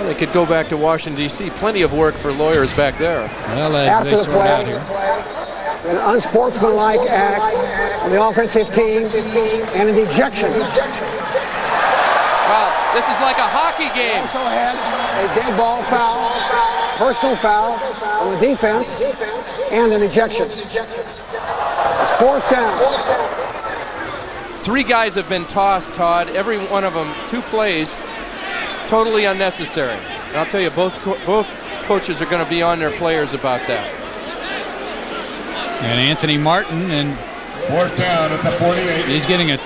they could go back to Washington, D.C. Plenty of work for lawyers back there. Well, as they sort out here. An unsportsmanlike act on the offensive team and an ejection. Wow, this is like a hockey game. Also had a dead ball foul, personal foul on the defense, and an ejection. It's 4th down. 3 guys have been tossed, Todd. Every one of them, 2 plays, totally unnecessary. And I'll tell you, both coaches are going to be on their players about that. And Anthony Martin, and 4th down at the 48. he's getting a,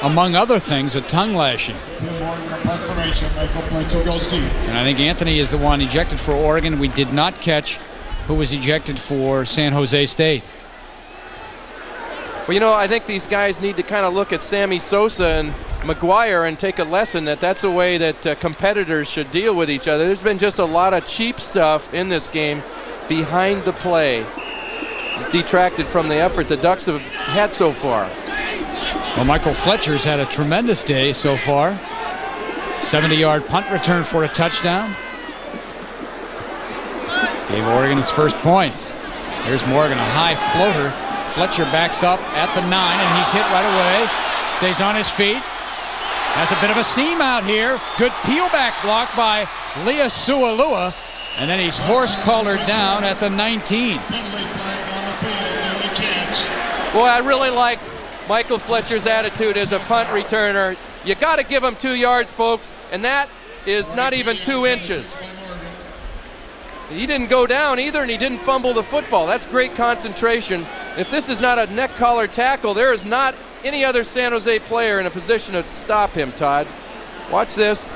among other things, a tongue lashing. And I think Anthony is the one ejected for Oregon. We did not catch who was ejected for San Jose State. Well, you know, I think these guys need to kind of look at Sammy Sosa and McGuire and take a lesson that that's a way that competitors should deal with each other. There's been just a lot of cheap stuff in this game behind the play. It's detracted from the effort the Ducks have had so far. Well, Michael Fletcher's had a tremendous day so far. 70-yard punt return for a touchdown. Gave Oregon its first points. Here's Morgan, a high floater. Fletcher backs up at the 9, and he's hit right away. Stays on his feet. Has a bit of a seam out here. Good peel back block by Leah Sualua. And then he's horse-collared down at the 19. Boy, I really like Michael Fletcher's attitude as a punt returner. You got to give him 2 yards, folks, and that is not even 2 inches. He didn't go down either, and he didn't fumble the football. That's great concentration. If this is not a neck collar tackle, there is not any other San Jose player in a position to stop him, Todd. Watch this.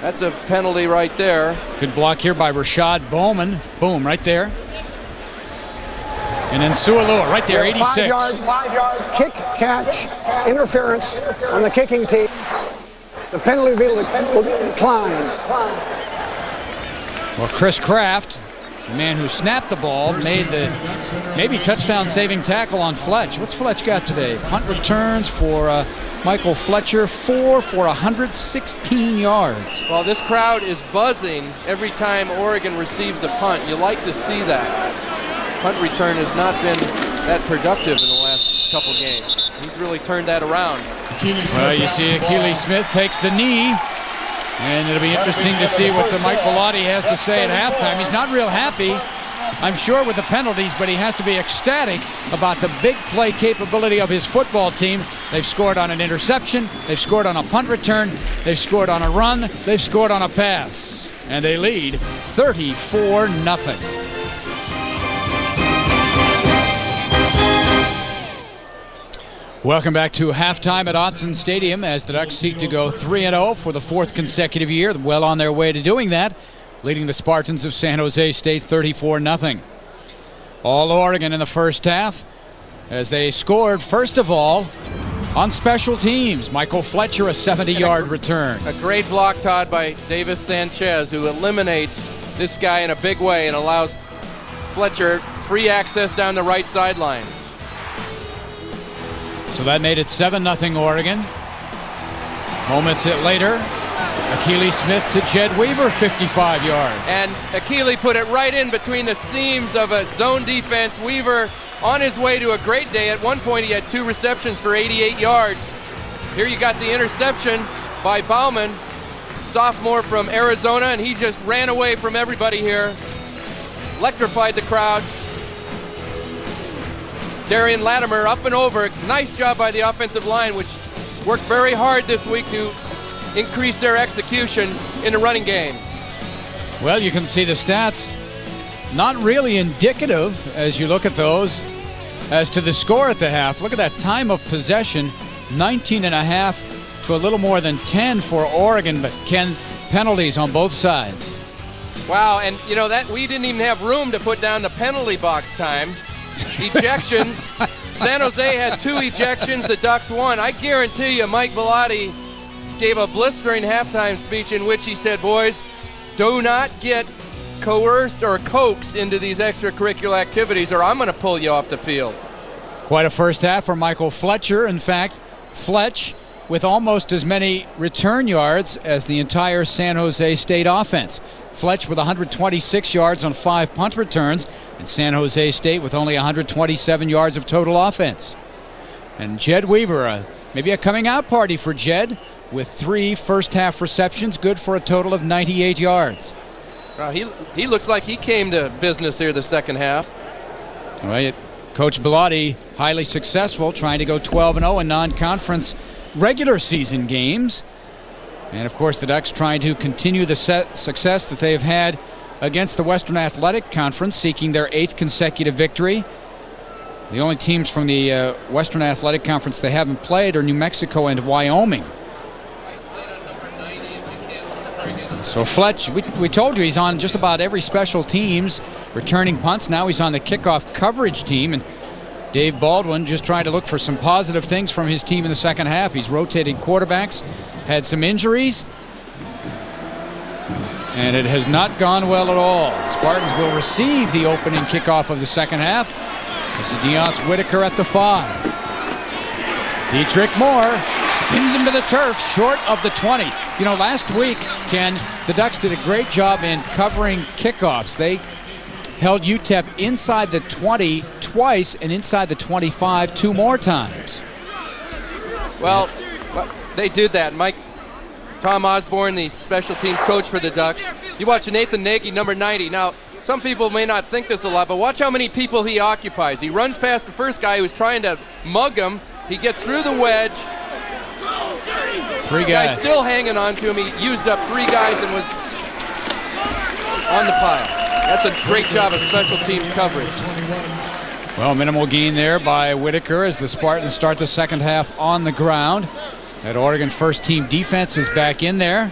That's a penalty right there. Good block here by Rashad Bowman. Boom, right there. And then Sualua right there, 86. 5-yard kick, catch, interference on the kicking team. The penalty will decline. Well, Chris Kraft, the man who snapped the ball, made the maybe touchdown-saving tackle on Fletch. What's Fletch got today? Punt returns for Michael Fletcher, 4 for 116 yards. Well, this crowd is buzzing every time Oregon receives a punt. You like to see that. Punt return has not been that productive in the last couple games. He's really turned that around. Well, you see Achilles Smith takes the knee. And it'll be interesting to see what Mike Bellotti has to say at halftime. He's not real happy, I'm sure, with the penalties, but he has to be ecstatic about the big play capability of his football team. They've scored on an interception. They've scored on a punt return. They've scored on a run. They've scored on a pass. And they lead 34-0. Welcome back to halftime at Autzen Stadium as the Ducks seek to go 3-0 for the 4th consecutive year. Well on their way to doing that, leading the Spartans of San Jose State 34-0. All Oregon in the first half as they scored, first of all, on special teams. Michael Fletcher, a 70-yard return. A great block, Todd, by Davis Sanchez, who eliminates this guy in a big way and allows Fletcher free access down the right sideline. So that made it 7-0 Oregon. Moments later, Akili Smith to Jed Weaver, 55 yards. And Akili put it right in between the seams of a zone defense. Weaver on his way to a great day. At one point he had 2 receptions for 88 yards. Here you got the interception by Bauman, sophomore from Arizona, and he just ran away from everybody here. Electrified the crowd. Darian Latimer up and over. Nice job by the offensive line, which worked very hard this week to increase their execution in the running game. Well, you can see the stats. Not really indicative as you look at those as to the score at the half. Look at that time of possession, 19.5 to a little more than 10 for Oregon, but Ken, penalties on both sides. Wow, and you know that we didn't even have room to put down the penalty box time. Ejections. San Jose had 2 ejections, the Ducks 1. I guarantee you Mike Bellotti gave a blistering halftime speech in which he said, boys, do not get coerced or coaxed into these extracurricular activities or I'm going to pull you off the field. Quite a first half for Michael Fletcher. In fact, Fletch with almost as many return yards as the entire San Jose State offense. Fletch with 126 yards on 5 punt returns, and San Jose State with only 127 yards of total offense. And Jed Weaver, maybe a coming out party for Jed, with 3 first half receptions, good for a total of 98 yards. He looks like he came to business here the second half. Well, Coach Bellotti, highly successful, trying to go 12-0 in non-conference regular season games. And, of course, the Ducks trying to continue the success that they have had against the Western Athletic Conference, seeking their 8th consecutive victory. The only teams from the Western Athletic Conference they haven't played are New Mexico and Wyoming. So Fletch, we told you he's on just about every special teams, returning punts. Now he's on the kickoff coverage team, and Dave Baldwin just trying to look for some positive things from his team in the second half. He's rotating quarterbacks, had some injuries, and it has not gone well at all. The Spartans will receive the opening kickoff of the second half. This is Deontay Whitaker at the 5. Dietrich Moore spins him to the turf, short of the 20. You know, last week, Ken, the Ducks did a great job in covering kickoffs. They held UTEP inside the 20 twice and inside the 25 2 more times. Well, they did that. Tom Osborne, the special teams coach for the Ducks. You watch Nathan Nagy, number 90. Now, some people may not think this a lot, but watch how many people he occupies. He runs past the first guy who was trying to mug him. He gets through the wedge. 3 guys. The guy's still hanging on to him. He used up 3 guys and was on the pile. That's a great job of special teams coverage. Well, minimal gain there by Whitaker as the Spartans start the second half on the ground. That Oregon first team defense is back in there.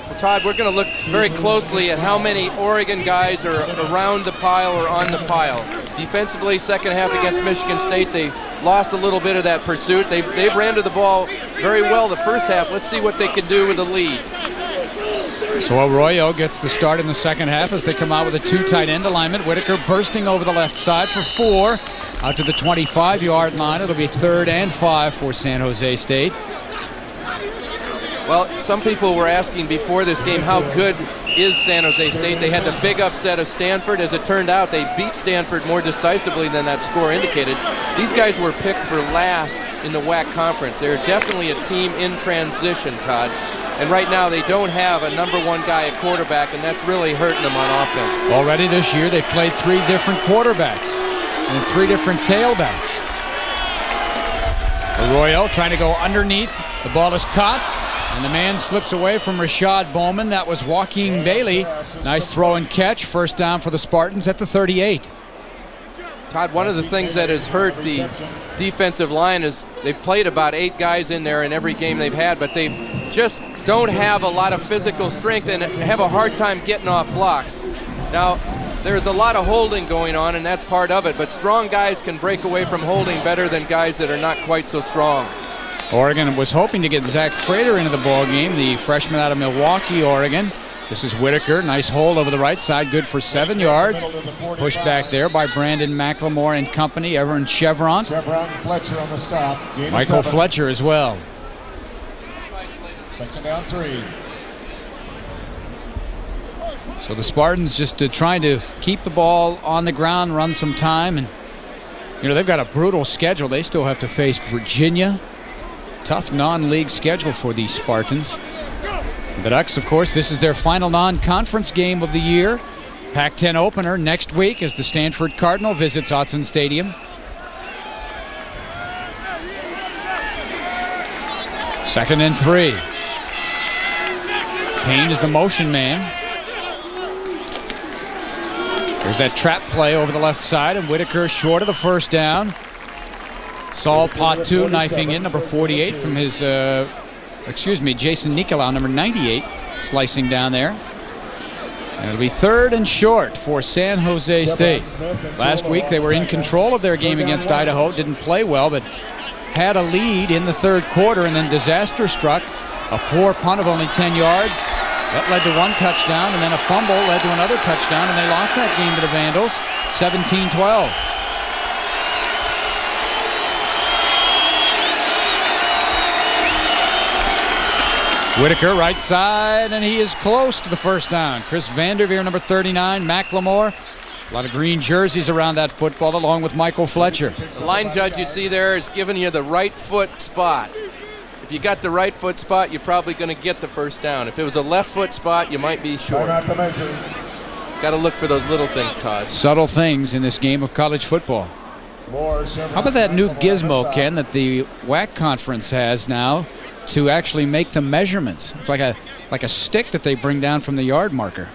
Well, Todd, we're going to look very closely at how many Oregon guys are around the pile or on the pile. Defensively, second half against Michigan State, they lost a little bit of that pursuit. They've ran to the ball very well the first half. Let's see what they can do with the lead. So Arroyo gets the start in the second half as they come out with a 2 tight end alignment. Whitaker bursting over the left side for 4 out to the 25-yard line. It'll be 3rd and 5 for San Jose State. Well, some people were asking before this game how good is San Jose State. They had the big upset of Stanford. As it turned out, they beat Stanford more decisively than that score indicated. These guys were picked for last in the WAC conference. They're definitely a team in transition, Todd. And right now they don't have a number 1 guy at quarterback, and that's really hurting them on offense. Already this year they've played 3 different quarterbacks and 3 different tailbacks. Arroyo trying to go underneath. The ball is caught, and the man slips away from Rashad Bowman. That was Joaquin Bailey. Nice throw and catch. First down for the Spartans at the 38. Todd, one of the things that has hurt the defensive line is they've played about 8 guys in there in every game they've had, but they just don't have a lot of physical strength and have a hard time getting off blocks. Now, there's a lot of holding going on, and that's part of it, but strong guys can break away from holding better than guys that are not quite so strong. Oregon was hoping to get Zach Frater into the ball game, the freshman out of Milwaukee, Oregon. This is Whitaker. Nice hold over the right side. Good for 7 yards. Pushed back there by Brandon McLemore and company. Everett Chevron. Fletcher on the stop. Michael Fletcher as well. Second down 3. So the Spartans just trying to keep the ball on the ground, run some time. And, you know, they've got a brutal schedule. They still have to face Virginia. Tough non-league schedule for these Spartans. The Ducks, of course, this is their final non-conference game of the year. Pac-10 opener next week as the Stanford Cardinal visits Autzen Stadium. Second and 3. Payne is the motion man. There's that trap play over the left side, and Whitaker short of the first down. Saul Patu knifing in, number 48 from his, Jason Nicolau, number 98, slicing down there. And it'll be third and short for San Jose State. Last week they were in control of their game against Idaho, didn't play well, but had a lead in the third quarter, and then disaster struck. A poor punt of only 10 yards. That led to 1 touchdown, and then a fumble led to another touchdown, and they lost that game to the Vandals, 17-12. Whitaker, right side, and he is close to the first down. Chris Vanderveer, number 39, McLemore. A lot of green jerseys around that football, along with Michael Fletcher. The line judge you see there is giving you the right foot spot. If you got the right foot spot, you're probably going to get the first down. If it was a left foot spot, you might be short. Got to look for those little things, Todd. Subtle things in this game of college football. How about that new gizmo, Ken, that the WAC conference has now to actually make the measurements? It's like a stick that they bring down from the yard marker.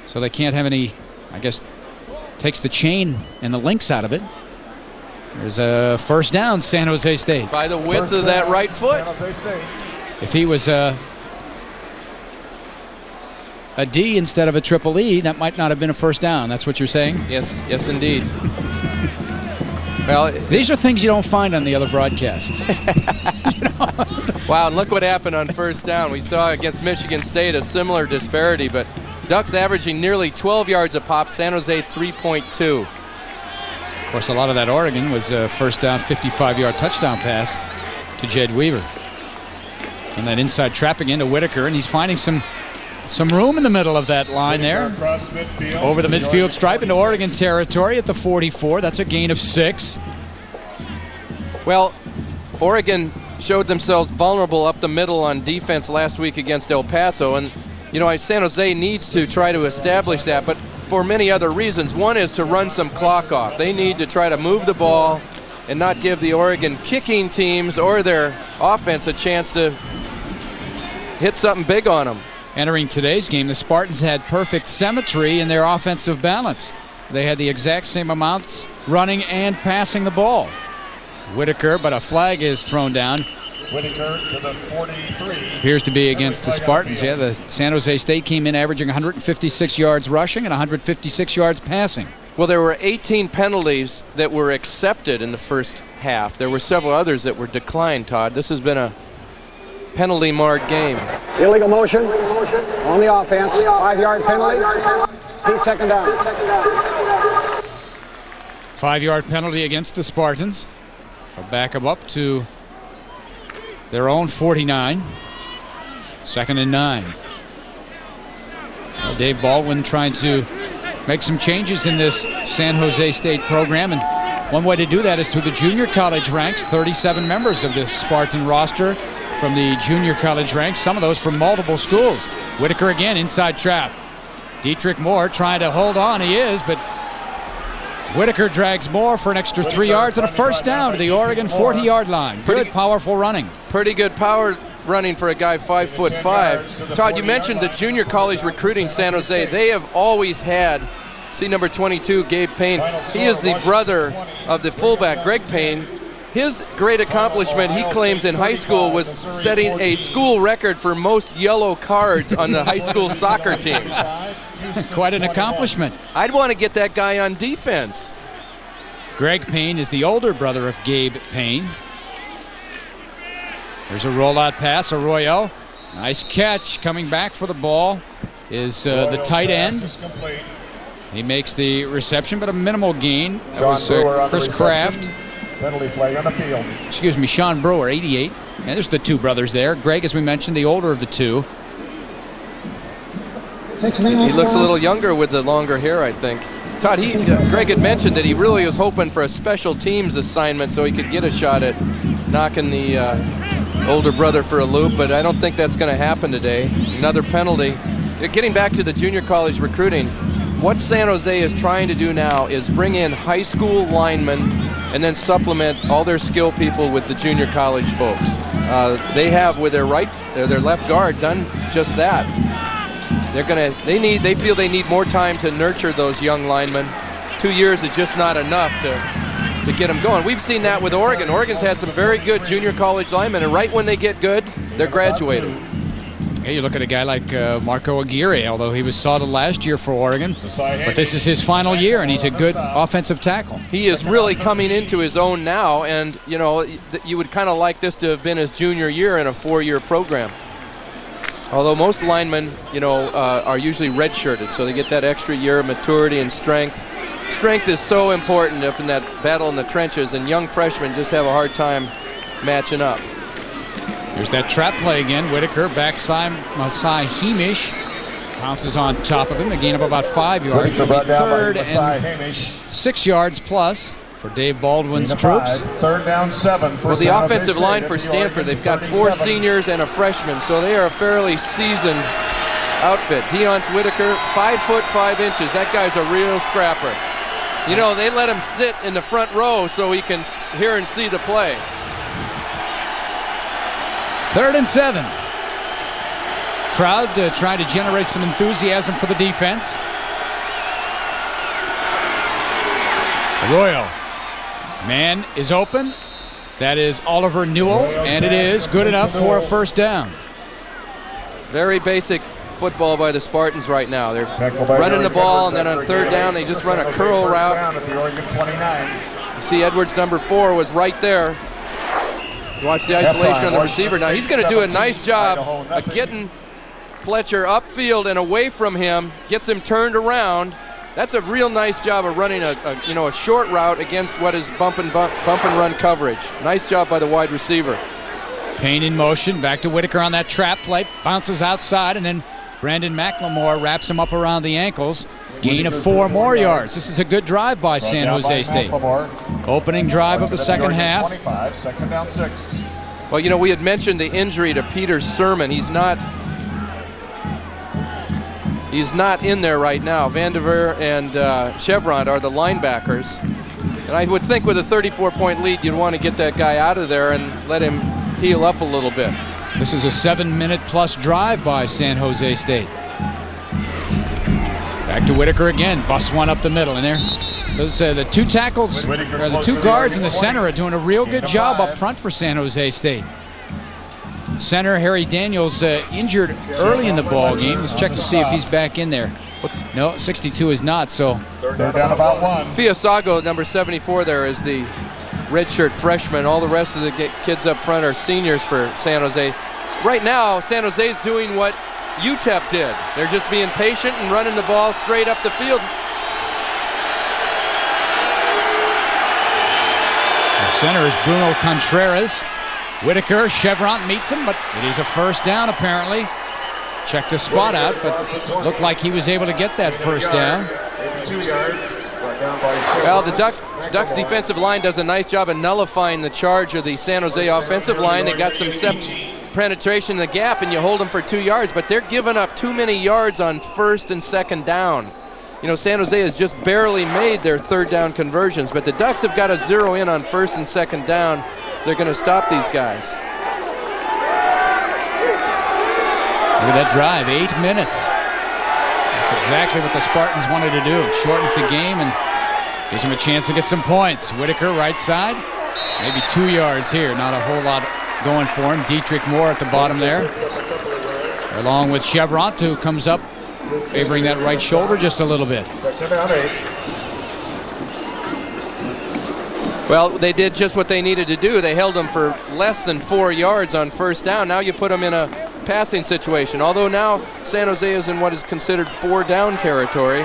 So they can't have any, I guess, takes the chain and the links out of it. There's a first down, San Jose State. By the width of that right foot. If he was a D instead of a triple E, that might not have been a first down. That's what you're saying? Yes, indeed. Well, these are things you don't find on the other broadcasts. Wow, and look what happened on first down. We saw against Michigan State a similar disparity, but Ducks averaging nearly 12 yards a pop, San Jose 3.2. Of course, a lot of that Oregon was a first down, 55-yard touchdown pass to Jed Weaver. And that inside trapping into Whitaker, and he's finding some room in the middle of that line there. Over the midfield stripe into Oregon territory at the 44. That's a gain of 6. Well, Oregon showed themselves vulnerable up the middle on defense last week against El Paso, and you know, San Jose needs to try to establish that, but for many other reasons. One is to run some clock off. They need to try to move the ball and not give the Oregon kicking teams or their offense a chance to hit something big on them. Entering today's game, the Spartans had perfect symmetry in their offensive balance. They had the exact same amounts running and passing the ball. Whitaker, but a flag is thrown down. Whitaker to the 43. Appears to be against the Spartans. Yeah, the San Jose State came in averaging 156 yards rushing and 156 yards passing. Well, there were 18 penalties that were accepted in the first half. There were several others that were declined, Todd. This has been a penalty-marred game. Illegal motion on the offense. 5-yard penalty. Repeat second down. 5-yard penalty against the Spartans. They'll back them up to their own 49. Second and 9. Well, Dave Baldwin trying to make some changes in this San Jose State program, and one way to do that is through the junior college ranks. 37 members of this Spartan roster from the junior college ranks, some of those from multiple schools. Whitaker again, inside trap. Dietrich Moore trying to hold on. He is, but Whitaker drags more for an extra 3 yards and a first down to the Oregon 40-yard line. Good, powerful running. Pretty good power running for a guy 5'5". Todd, you mentioned the junior college recruiting San Jose. They have always had, see number 22, Gabe Payne. He is the brother of the fullback, Greg Payne. His great accomplishment, he claims, in high school was setting a school record for most yellow cards on the high school soccer team. Quite an accomplishment. I'd want to get that guy on defense. Greg Payne is the older brother of Gabe Payne. There's a rollout pass, Arroyo. Nice catch. Coming back for the ball is the tight end. He makes the reception, but a minimal gain. That was Chris Kraft. Penalty play on the field. Excuse me, Sean Brewer, 88. And there's the two brothers there. Greg, as we mentioned, the older of the two. He looks a little younger with the longer hair, I think. Todd, Greg had mentioned that he really was hoping for a special teams assignment so he could get a shot at knocking the older brother for a loop, but I don't think that's going to happen today. Another penalty. Getting back to the junior college recruiting, what San Jose is trying to do now is bring in high school linemen and then supplement all their skill people with the junior college folks. They have with their left guard done just that. They feel they need more time to nurture those young linemen. 2 years is just not enough to get them going. We've seen that with Oregon. Oregon's had some very good junior college linemen, and right when they get good, they're graduating. Yeah, you look at a guy like Marco Aguirre, although he was solid last year for Oregon, but this is his final year, and he's a good offensive tackle. He is really coming into his own now, and you would kind of like this to have been his junior year in a 4-year program. Although most linemen, are usually redshirted, so they get that extra year of maturity and strength. Strength is so important up in that battle in the trenches, and young freshmen just have a hard time matching up. There's that trap play again. Whitaker, backside, Masai Hemish bounces on top of him. A gain of about 5 yards. It'll be 3rd and 6 yards plus for Dave Baldwin's troops. 3rd down 7. Well, the offensive line for Stanford, they've got 4 seniors and a freshman, so they are a fairly seasoned outfit. Deont Whitaker, 5'5". That guy's a real scrapper. They let him sit in the front row so he can hear and see the play. 3rd and 7. Crowd trying to generate some enthusiasm for the defense. Arroyo. Man is open. That is Oliver Newell, and it is good enough for a first down. Very basic football by the Spartans right now. They're running the ball, and then on 3rd down, they just run a curl route. You see Edwards, number 4, was right there. Watch the isolation on the receiver. Now he's going to do a nice job of getting Fletcher upfield and away from him, gets him turned around. That's a real nice job of running a short route against what is bump and run coverage. Nice job by the wide receiver. Payne in motion, back to Whitaker on that trap play, bounces outside, and then Brandon McLemore wraps him up around the ankles. Gain of 4 more yards. This is a good drive by San Jose State. Opening drive of the second half. 2nd down 6. Well, we had mentioned the injury to Peter Sermon. He's not in there right now. Vanderveer and Chevron are the linebackers. And I would think with a 34-point lead, you'd want to get that guy out of there and let him heal up a little bit. This is a 7-minute-plus drive by San Jose State. Back to Whitaker again. Busts one up the middle. And there, the two tackles, or the 2 guards in the center are doing a real good job up front for San Jose State. Center Harry Daniels injured early in the ball game. Let's check to see if he's back in there. No, 62 is not, so. 3rd down about 1. Fiasago, number 74 there, is the redshirt freshman. All the rest of the kids up front are seniors for San Jose. Right now, San Jose is doing what UTEP did. They're just being patient and running the ball straight up the field. The center is Bruno Contreras. Whitaker, Chevron meets him, but it is a first down apparently. Check the spot out, but looked like he was able to get that first down. Well, the Ducks defensive line does a nice job of nullifying the charge of the San Jose offensive line. They got some penetration in the gap, and you hold them for 2 yards, but they're giving up too many yards on 1st and 2nd down. you know, San Jose has just barely made their third down conversions, but the Ducks have got to zero in on first and second down. They're going to stop these guys. Look at that drive, 8 minutes. That's exactly what the Spartans wanted to do. It shortens the game and gives them a chance to get some points. Whitaker, right side. Maybe 2 yards here. Not a whole lot going for him. Dietrich Moore at the bottom there. Along with Chevront, who comes up favoring that right shoulder just a little bit. Well, they did just what they needed to do. They held them for less than 4 yards on first down. Now you put them in a passing situation. Although now San Jose is in what is considered 4 down territory.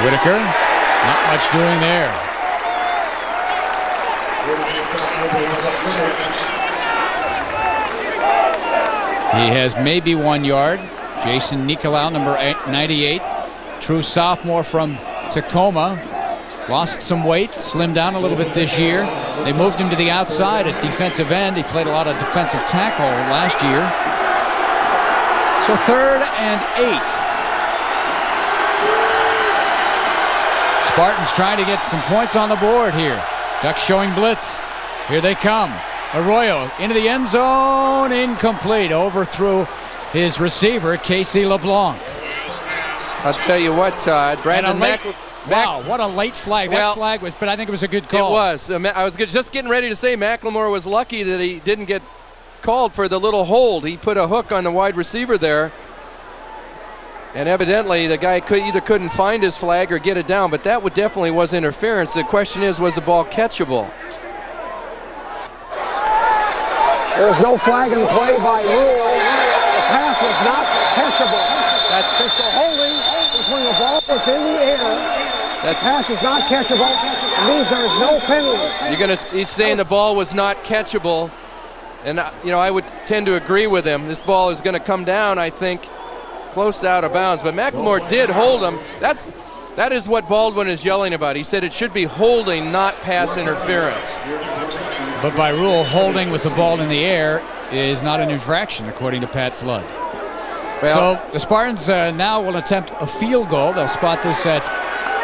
Whitaker, not much doing there. He has maybe 1 yard. Jason Nicolau, number 98, true sophomore from Tacoma. Lost some weight, slimmed down a little bit this year. They moved him to the outside at defensive end. He played a lot of defensive tackle last year. So 3rd and 8. Spartans trying to get some points on the board here. Ducks showing blitz. Here they come. Arroyo into the end zone, incomplete. Overthrew his receiver, Casey LeBlanc. I'll tell you what, Todd. Brandon Wow, what a late flag. That flag was, but I think it was a good call. It was. I was just getting ready to say McLemore was lucky that he didn't get called for the little hold. He put a hook on the wide receiver there. And evidently the guy either couldn't find his flag or get it down, but that definitely was interference. The question is, was the ball catchable? There was no flag in play by rule. The pass was not catchable. That's the holding between the ball that's in the air. The pass is not catchable. It means there is no penalty. He's saying the ball was not catchable, and you know, I would tend to agree with him. This ball is going to come down, I think, close to out of bounds. But McLemore did hold him. That is what Baldwin is yelling about. He said it should be holding, not pass interference. But by rule, holding with the ball in the air is not an infraction, according to Pat Flood. Well, so the Spartans now will attempt a field goal. They'll spot this at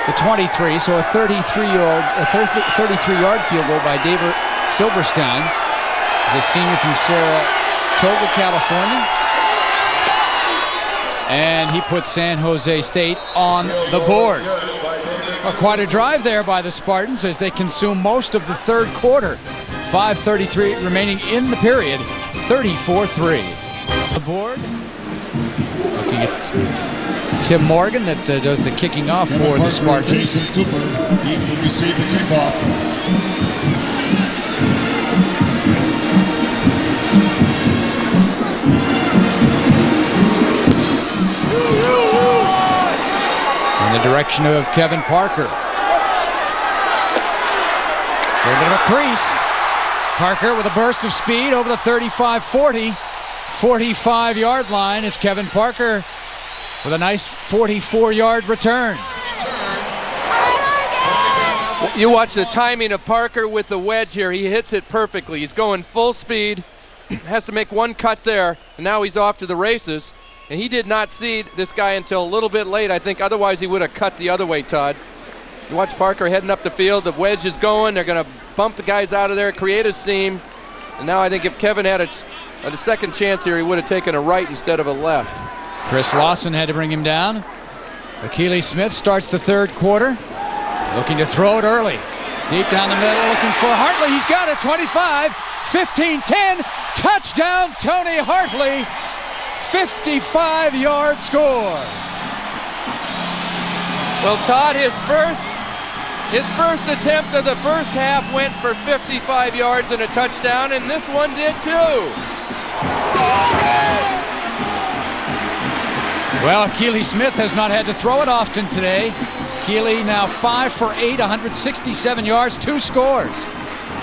the 23, so a 33-yard field goal by David Silberstein. He's a senior from Saratoga, California. And he puts San Jose State on the board. Well, quite a drive there by the Spartans as they consume most of the third quarter. 5:33 remaining in the period, 34-3. The board, looking at Tim Morgan that does the kicking off for the Spartans. He will receive the kickoff. In the direction of Kevin Parker. A little bit of a crease. Parker with a burst of speed over the 35-40, 45-yard line is Kevin Parker with a nice 44-yard return. You watch the timing of Parker with the wedge here. He hits it perfectly. He's going full speed, has to make one cut there, and now he's off to the races. And he did not see this guy until a little bit late, I think. Otherwise, he would have cut the other way, Todd. You watch Parker heading up the field. The wedge is going. They're going to bump the guys out of there, create a seam. And now I think if Kevin had a second chance here, he would have taken a right instead of a left. Chris Lawson had to bring him down. Akili Smith starts the third quarter. Looking to throw it early. Deep down the middle, looking for Hartley. He's got it, 25, 15-10. Touchdown, Tony Hartley. 55-yard score. Well, Todd, his first attempt of the first half went for 55 yards and a touchdown, and this one did too. Well, Keely Smith has not had to throw it often today. Keely now 5 for 8, 167 yards, 2 scores.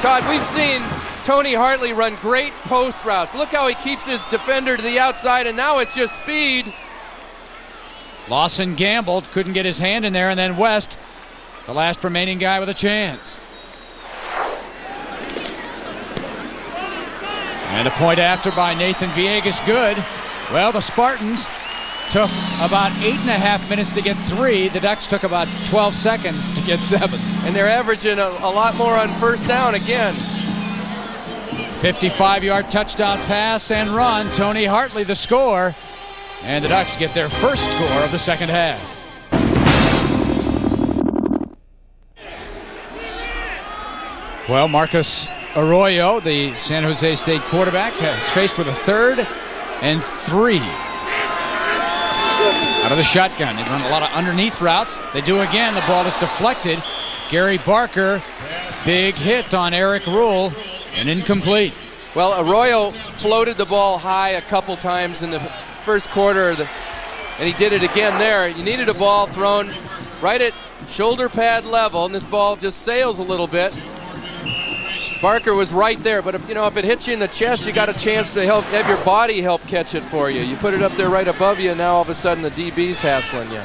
Todd, we've seen Tony Hartley run great post routes. Look how he keeps his defender to the outside, and now it's just speed. Lawson gambled, couldn't get his hand in there, and then West, the last remaining guy with a chance. And a point after by Nathan Villegas, good. Well, the Spartans took about 8.5 minutes to get 3. The Ducks took about 12 seconds to get 7. And they're averaging a lot more on first down again. 55-yard touchdown pass and run. Tony Hartley the score. And the Ducks get their first score of the second half. Well, Marcus Arroyo, the San Jose State quarterback, is faced with a 3rd and 3. Out of the shotgun. They run a lot of underneath routes. They do again. The ball is deflected. Gary Barker, big hit on Eric Rule, and incomplete. Well, Arroyo floated the ball high a couple times in the first quarter, and he did it again there. You needed a ball thrown right at shoulder pad level, and this ball just sails a little bit. Barker was right there, but if it hits you in the chest, you got a chance to have your body help catch it for you. You put it up there right above you, and now all of a sudden the DB's hassling you.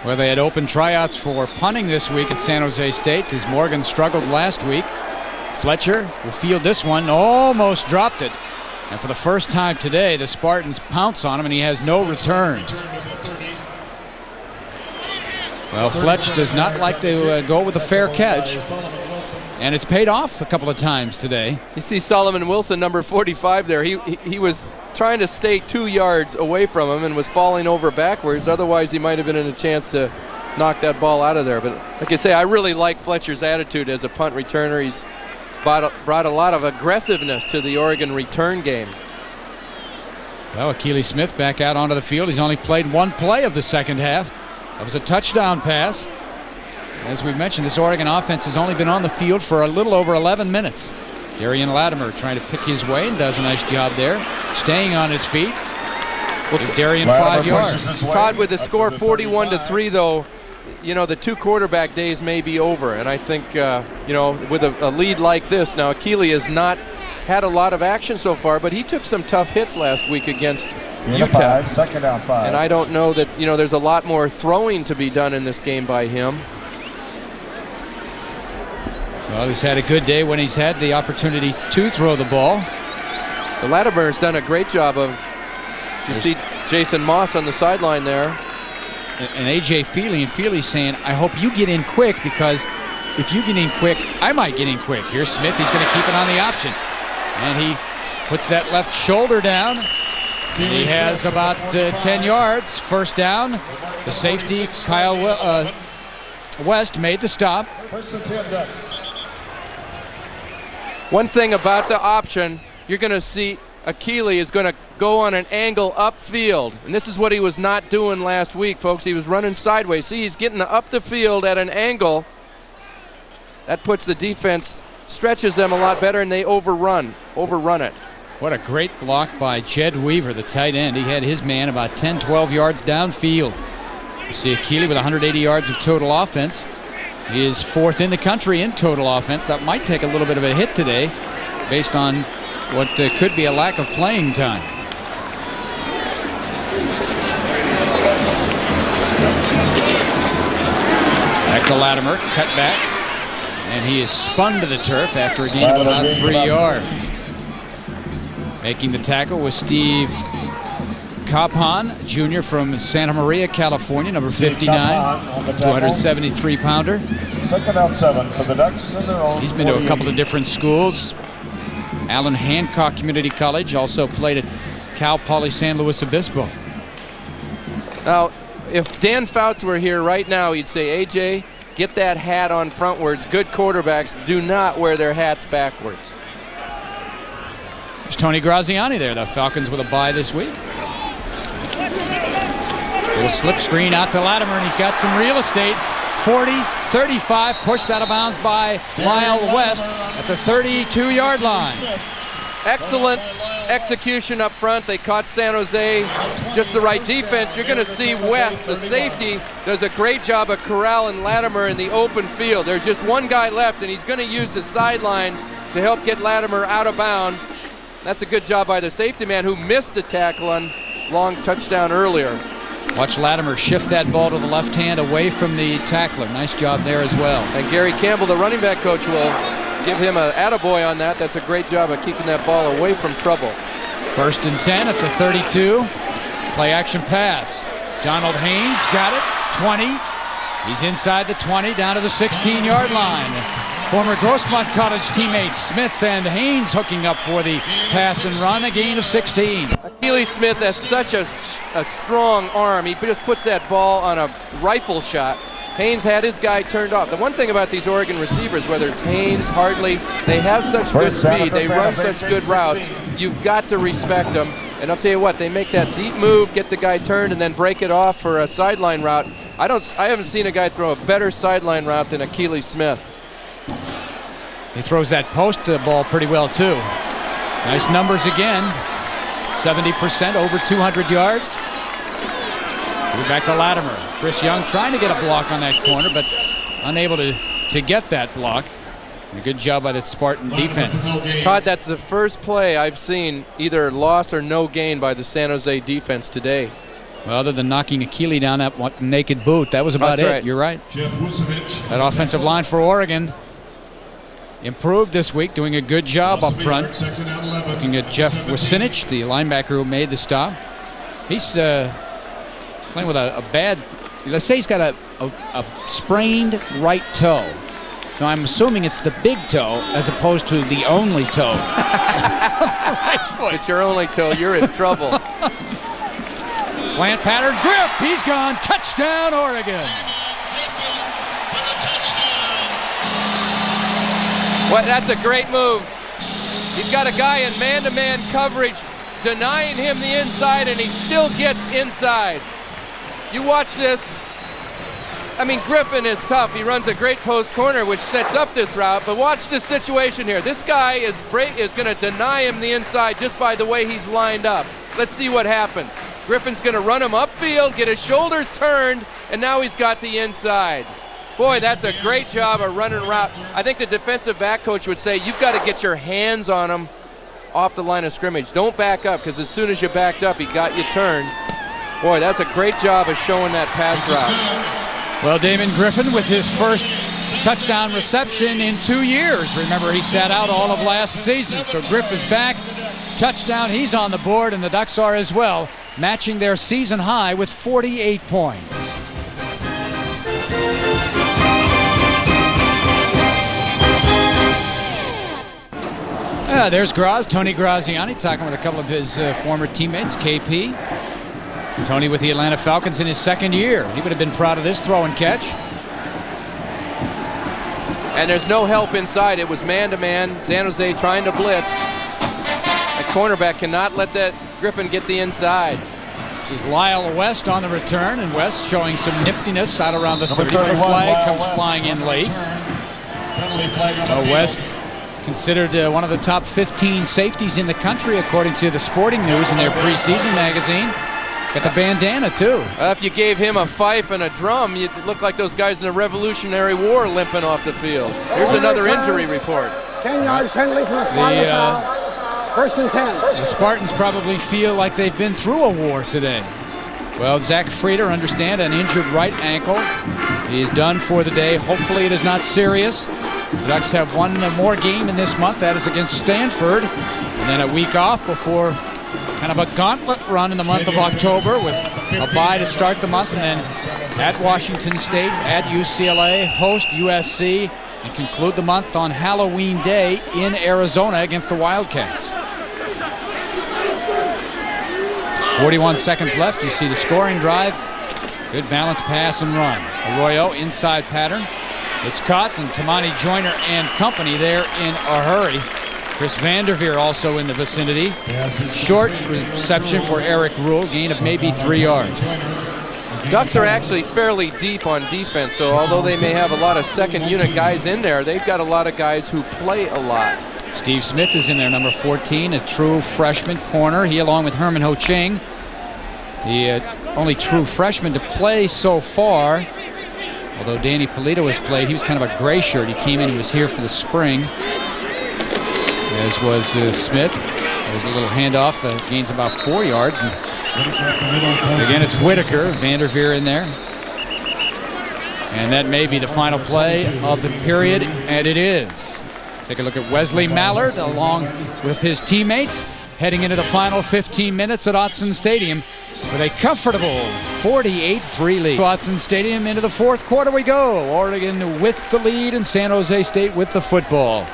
Well, they had open tryouts for punting this week at San Jose State as Morgan struggled last week. Fletcher will field this one, almost dropped it. And for the first time today, the Spartans pounce on him, and he has no return. Well, Fletch does not like to go with a fair catch. And it's paid off a couple of times today. You see Solomon Wilson, number 45 there. He was trying to stay 2 yards away from him and was falling over backwards. Otherwise, he might have been in a chance to knock that ball out of there. But like I say, I really like Fletcher's attitude as a punt returner. He's brought a lot of aggressiveness to the Oregon return game. Well, Akili Smith back out onto the field. He's only played 1 play of the second half. That was a touchdown pass. As we mentioned, this Oregon offense has only been on the field for a little over 11 minutes. Darian Latimer trying to pick his way and does a nice job there. Staying on his feet. Gives Darian 5 yards. Todd, with the score 41-3, though, the 2 quarterback days may be over. And I think, with a lead like this, now Akili has not had a lot of action so far, but he took some tough hits last week against Utah. 2nd down 5. And I don't know that, there's a lot more throwing to be done in this game by him. Well, he's had a good day when he's had the opportunity to throw the ball. The Latimer's done a great job of, you see Jason Moss on the sideline there. And A.J. Feely, and Feely's saying, I hope you get in quick, because if you get in quick, I might get in quick. Here's Smith. He's going to keep it on the option. And he puts that left shoulder down. He has about 10 yards. First down. The safety, Kyle West, made the stop. One thing about the option, you're going to see Akili is going to go on an angle upfield. And this is what he was not doing last week, folks. He was running sideways. See, he's getting up the field at an angle. That puts the defense, stretches them a lot better, and they overrun it. What a great block by Jed Weaver, the tight end. He had his man about 10, 12 yards downfield. You see Akili with 180 yards of total offense. He is 4th in the country in total offense. That might take a little bit of a hit today based on what could be a lack of playing time. Back to Latimer, cut back. And he is spun to the turf after a gain of about 3 yards. Making the tackle was Steve Capon, Jr. from Santa Maria, California, number 59, 273-pounder. 2nd down 7 for the Ducks in their own. He's been to a couple of different schools. Allen Hancock Community College, also played at Cal Poly San Luis Obispo. Now, if Dan Fouts were here right now, he'd say, AJ, get that hat on frontwards. Good quarterbacks do not wear their hats backwards. There's Tony Graziani there. The Falcons with a bye this week. Little slip screen out to Latimer, and he's got some real estate. 40, 35, pushed out of bounds by Lyle West at the 32-yard line. Excellent execution up front. They caught San Jose, just the right defense. You're going to see West, the safety, does a great job of corralling Latimer in the open field. There's just one guy left, and he's going to use the sidelines to help get Latimer out of bounds. That's a good job by the safety man who missed the tackle on long touchdown earlier. Watch Latimer shift that ball to the left hand away from the tackler. Nice job there as well. And Gary Campbell, the running back coach, will Give him an attaboy on that. That's a great job of keeping that ball away from trouble. 1st and 10 at the 32. Play action pass. Donald Haynes got it. 20. He's inside the 20, down to the 16-yard line. Former Grossmont College teammates Smith and Haynes hooking up for the pass and run, a gain of 16. Keely Smith has such a strong arm. He just puts that ball on a rifle shot. Haynes had his guy turned off. The one thing about these Oregon receivers, whether it's Haynes, Hartley, they have such good speed. They run such good routes. You've got to respect them. And I'll tell you what, they make that deep move, get the guy turned, and then break it off for a sideline route. I haven't seen a guy throw a better sideline route than Keely Smith. He throws that post ball pretty well, too. Nice numbers again. 70%, over 200 yards. We're back to Latimer. Chris Young trying to get a block on that corner, but unable to get that block. A good job by the Spartan defense. Todd, that's the first play I've seen either loss or no gain by the San Jose defense today. Well, other than knocking Akili down that naked boot, that was about it. Right. You're right. That offensive line for Oregon improved this week, doing a good job up front. Looking at Jeff Wasinich, the linebacker who made the stop. He's playing with a bad, let's say he's got a sprained right toe. Now, I'm assuming it's the big toe as opposed to the only toe. Right foot. It's your only toe, you're in trouble. Slant pattern, grip, he's gone. Touchdown, Oregon. Well, that's a great move. He's got a guy in man-to-man coverage denying him the inside, and he still gets inside. You watch this. I mean, Griffin is tough. He runs a great post corner, which sets up this route. But watch this situation here. This guy is going to deny him the inside just by the way he's lined up. Let's see what happens. Griffin's going to run him upfield, get his shoulders turned, and now he's got the inside. Boy, that's a great job of running route. I think the defensive back coach would say, you've got to get your hands on him off the line of scrimmage. Don't back up, because as soon as you backed up, he got you turned. Boy, that's a great job of showing that pass route. Well, Damon Griffin with his first touchdown reception in 2 years. Remember, he sat out all of last season. So Griff is back. Touchdown, he's on the board, and the Ducks are as well, matching their season high with 48 points. There's Graz, Tony Graziani, talking with a couple of his former teammates, KP. Tony with the Atlanta Falcons in his second year. He would have been proud of this throw and catch. And there's no help inside. It was man-to-man. San Jose trying to blitz. A cornerback cannot let that Griffin get the inside. This is Lyle West on the return, and West showing some niftiness out around the 30-yard flag, comes flying in late. West considered one of the top 15 safeties in the country, according to the Sporting News in their preseason magazine. Got the bandana, too. If you gave him a fife and a drum, you'd look like those guys in the Revolutionary War limping off the field. Here's another injury report. 10-yard penalty from the Spartans foul. 1st and 10. The Spartans probably feel like they've been through a war today. Well, Zach Frieder, understand, an injured right ankle. He is done for the day. Hopefully it is not serious. The Ducks have one more game in this month. That is against Stanford. And then a week off before kind of a gauntlet run in the month of October with a bye to start the month, and then at Washington State, at UCLA, host USC, and conclude the month on Halloween Day in Arizona against the Wildcats. 41 seconds left. You see the scoring drive. Good balance pass and run. Arroyo inside pattern. It's caught, and Tamani Joyner and company there in a hurry. Chris Vanderveer also in the vicinity. Short reception for Eric Rule, gain of maybe 3 yards. Ducks are actually fairly deep on defense, so although they may have a lot of second unit guys in there, they've got a lot of guys who play a lot. Steve Smith is in there, number 14, a true freshman corner. He, along with Herman Ho Ching, the only true freshman to play so far. Although Danny Polito has played, he was kind of a gray shirt. He came in, he was here for the spring, as was Smith. There's a little handoff that gains about 4 yards. And again, it's Whitaker, Vanderveer in there. And that may be the final play of the period, and it is. Take a look at Wesley Mallard along with his teammates heading into the final 15 minutes at Autzen Stadium with a comfortable 48-3 lead. Autzen Stadium into the fourth quarter we go. Oregon with the lead and San Jose State with the football.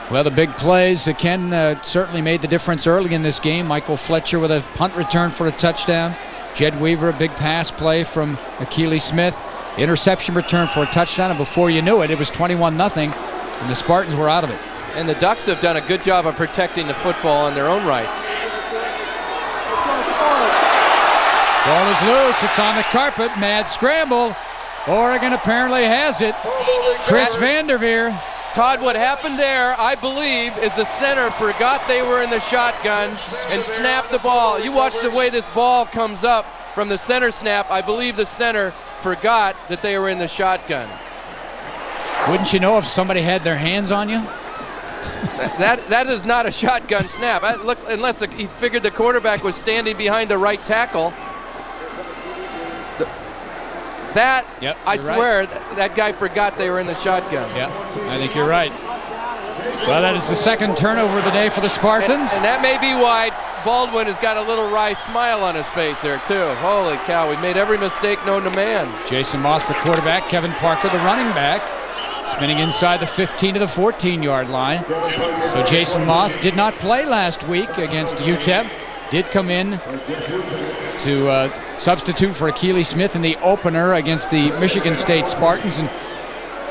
Well, the big plays, Ken certainly made the difference early in this game. Michael Fletcher with a punt return for a touchdown. Jed Weaver, a big pass play from Akili Smith. Interception return for a touchdown, and before you knew it, it was 21-0, and the Spartans were out of it. And the Ducks have done a good job of protecting the football in their own right. Ball is loose. It's on the carpet. Mad scramble. Oregon apparently has it. Chris Vanderveer. Todd, what happened there, I believe, is the center forgot they were in the shotgun and snapped the ball. You watch the way this ball comes up from the center snap. I believe the center forgot that they were in the shotgun. Wouldn't you know if somebody had their hands on you? That is not a shotgun snap. Unless he figured the quarterback was standing behind the right tackle. Yep, I swear, that guy forgot they were in the shotgun. Yeah, I think you're right. Well, that is the second turnover of the day for the Spartans. And that may be why Baldwin has got a little wry smile on his face there, too. Holy cow, we made every mistake known to man. Jason Moss, the quarterback. Kevin Parker, the running back. Spinning inside the 15 to the 14-yard line. So Jason Moss did not play last week against UTEP. Did come in to substitute for Akili Smith in the opener against the Michigan State Spartans, and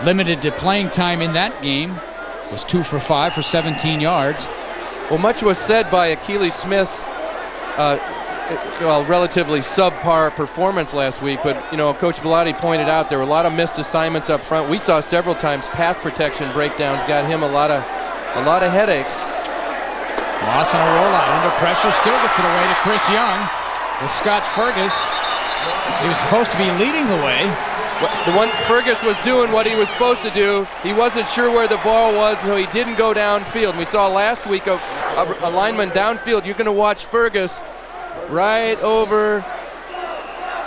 limited to playing time in that game. Was 2 for 5 for 17 yards. Well, much was said by Akili Smith's relatively subpar performance last week, but Coach Bellotti pointed out there were a lot of missed assignments up front. We saw several times pass protection breakdowns got him a lot of headaches. Moss on a rollout under pressure, still gets it away to Chris Young with Scott Fergus. He was supposed to be leading the way. The one Fergus was doing what he was supposed to do. He wasn't sure where the ball was, so he didn't go downfield. We saw last week a lineman downfield. You're going to watch Fergus right over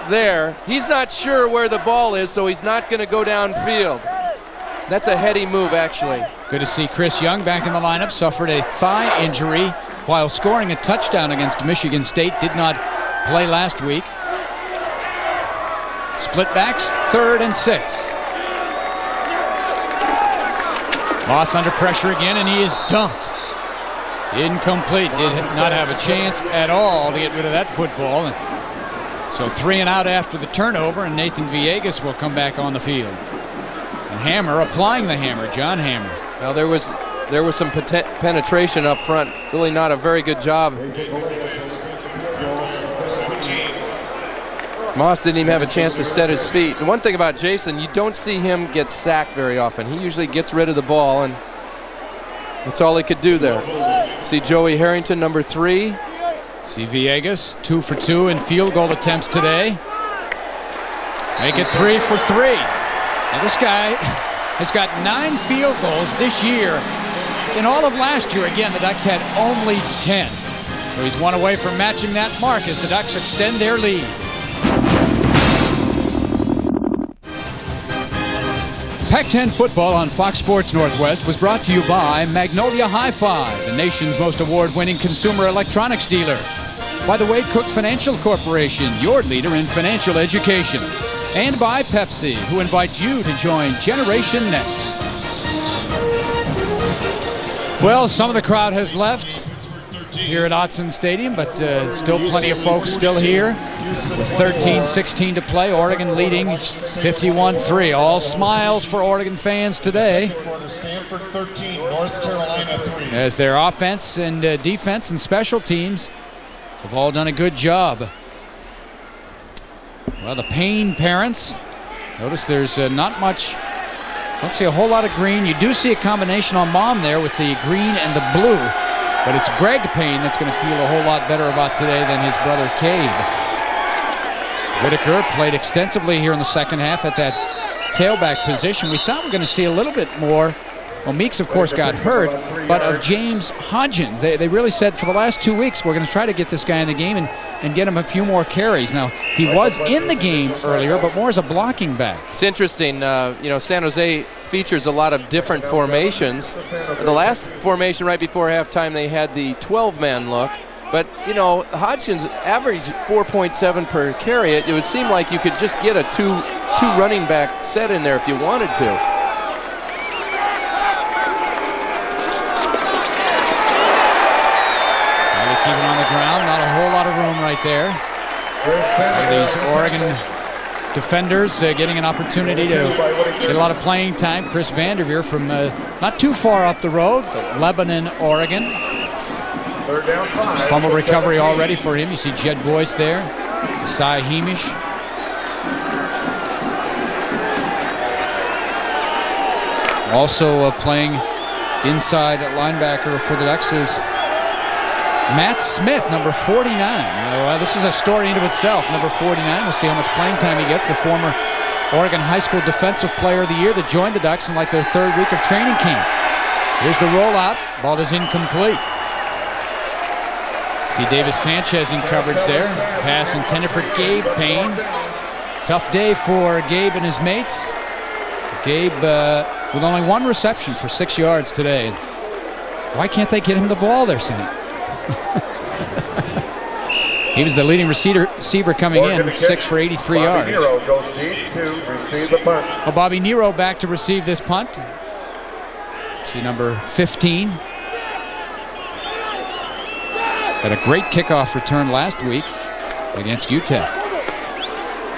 there. He's not sure where the ball is, so he's not going to go downfield. That's a heady move, actually. Good to see Chris Young back in the lineup. Suffered a thigh injury while scoring a touchdown against Michigan State. Did not play last week. Split backs, 3rd and 6. Moss under pressure again, and he is dumped. Incomplete. Did not have a chance at all to get rid of that football. And so 3 and out after the turnover, and Nathan Villegas will come back on the field. And Hammer applying the hammer, John Hammer. Well, there was some penetration up front. Really not a very good job. Moss didn't even have a chance to set his feet. And one thing about Jason, you don't see him get sacked very often. He usually gets rid of the ball, and that's all he could do there. See Joey Harrington, number 3. See Villegas, 2 for 2 in field goal attempts today. Make it 3 for 3. Now this guy has got 9 field goals this year. In all of last year, again, the Ducks had only 10. So he's 1 away from matching that mark as the Ducks extend their lead. Pac-10 football on Fox Sports Northwest was brought to you by Magnolia Hi-Fi, the nation's most award-winning consumer electronics dealer. By the Wade Cook Financial Corporation, your leader in financial education. And by Pepsi, who invites you to join Generation Next. Well, some of the crowd has left here at Autzen Stadium, but still plenty of folks still here. With 13-16 to play, Oregon leading 51-3. All smiles for Oregon fans today, as their offense and defense and special teams have all done a good job. Well, the Payne parents, notice there's not much, don't see a whole lot of green. You do see a combination on mom there with the green and the blue, but it's Greg Payne that's going to feel a whole lot better about today than his brother Cade. Whitaker played extensively here in the second half at that tailback position. We thought we were going to see a little bit more Well, Meeks, of course, got hurt, but of James Hodgins. They really said for the last 2 weeks, we're going to try to get this guy in the game and get him a few more carries. Now, he was in the game earlier, but more as a blocking back. It's interesting, you know, San Jose features a lot of different formations. The last formation right before halftime, they had the 12-man look. But, you know, Hodgins averaged 4.7 per carry. It would seem like you could just get a two running back set in there if you wanted to. They keep it on the ground. Not a whole lot of room right there. So these Oregon defenders getting an opportunity to get a lot of playing time. Chris Vanderveer from not too far up the road, Lebanon, Oregon. Third down 5. Fumble recovery already for him. You see Jed Boyce there. Cy Hemish. Also playing inside linebacker for the Ducks is Matt Smith, number 49. This is a story into itself. Number 49. We'll see how much playing time he gets. The former Oregon High School Defensive Player of the Year that joined the Ducks in like their 3rd week of training camp. Here's the rollout. Ball is incomplete. See Davis Sanchez in coverage there. Pass intended for Gabe Payne. Tough day for Gabe and his mates. Gabe with only 1 reception for 6 yards today. Why can't they get him the ball, they're saying? He was the leading receiver coming in, 6 for 83 yards. Nero goes deep to receive the punt. Well, Bobby Nero back to receive this punt. See number 15. Had a great kickoff return last week against UTEP.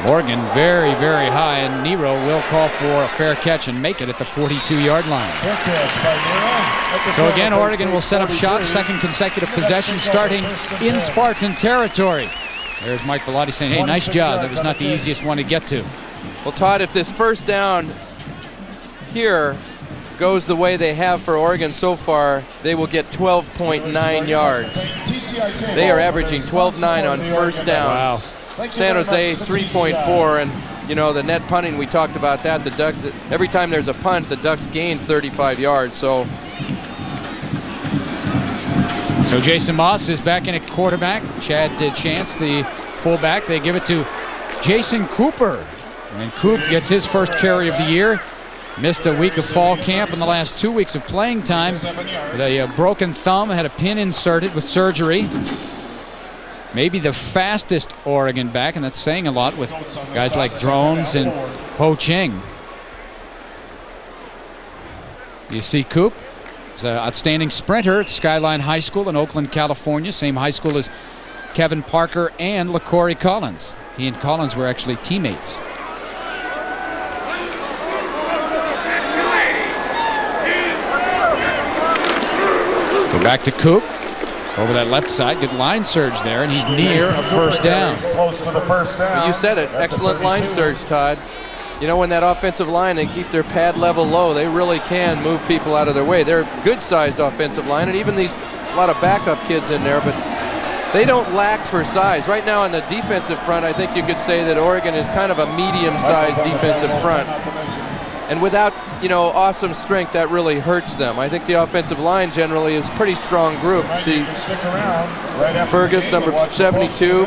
Morgan very, very high, and Nero will call for a fair catch and make it at the 42-yard line. So again, Oregon will set up shop, 2nd consecutive possession starting in Spartan territory. There's Mike Bellotti saying, hey, nice job. That was not the easiest one to get to. Well, Todd, if this first down here goes the way they have for Oregon so far, they will get 12.9 yards. They are averaging 12.9 on first down. Wow. San Jose 3.4, and you know the net punting, we talked about that. The Ducks, every time there's a punt, the Ducks gain 35 yards. So Jason Moss is back in at quarterback. Chad Chance, the fullback. They give it to Jason Cooper, and Coop gets his first carry of the year. Missed a week of fall camp in the last 2 weeks of playing time with a broken thumb, had a pin inserted with surgery. Maybe the fastest Oregon back, and that's saying a lot with guys like Drones and Ho Ching. You see Coop. He's an outstanding sprinter at Skyline High School in Oakland, California. Same high school as Kevin Parker and LaCorey Collins. He and Collins were actually teammates. Go back to Coop. Over that left side, good line surge there, and he's near a first down. Close to the first down. You said it, excellent line surge, Todd. You know, when that offensive line, they keep their pad level low, they really can move people out of their way. They're a good-sized offensive line, and even these, a lot of backup kids in there, but they don't lack for size. Right now on the defensive front, I think you could say that Oregon is kind of a medium-sized defensive front. And without, you know, awesome strength, that really hurts them. I think the offensive line generally is a pretty strong group. See, Fergus, number 72.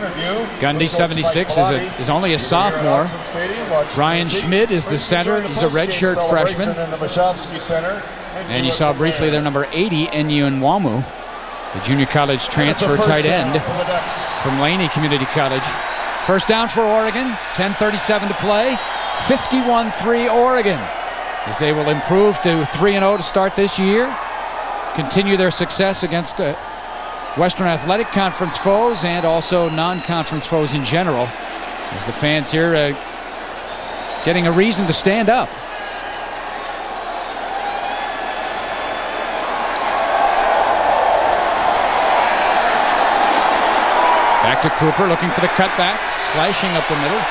Gundy, 76, is only a sophomore. Brian Schmidt is the center. He's a redshirt freshman. And you saw briefly there number 80, Enyu Nwamu, the junior college transfer tight end from Laney Community College. First down for Oregon, 10:37 to play. 51-3 Oregon, as they will improve to 3-0 to start this year, continue their success against Western Athletic Conference foes and also non-conference foes in general, as the fans here getting a reason to stand up. Back to Cooper, looking for the cutback, slashing up the middle.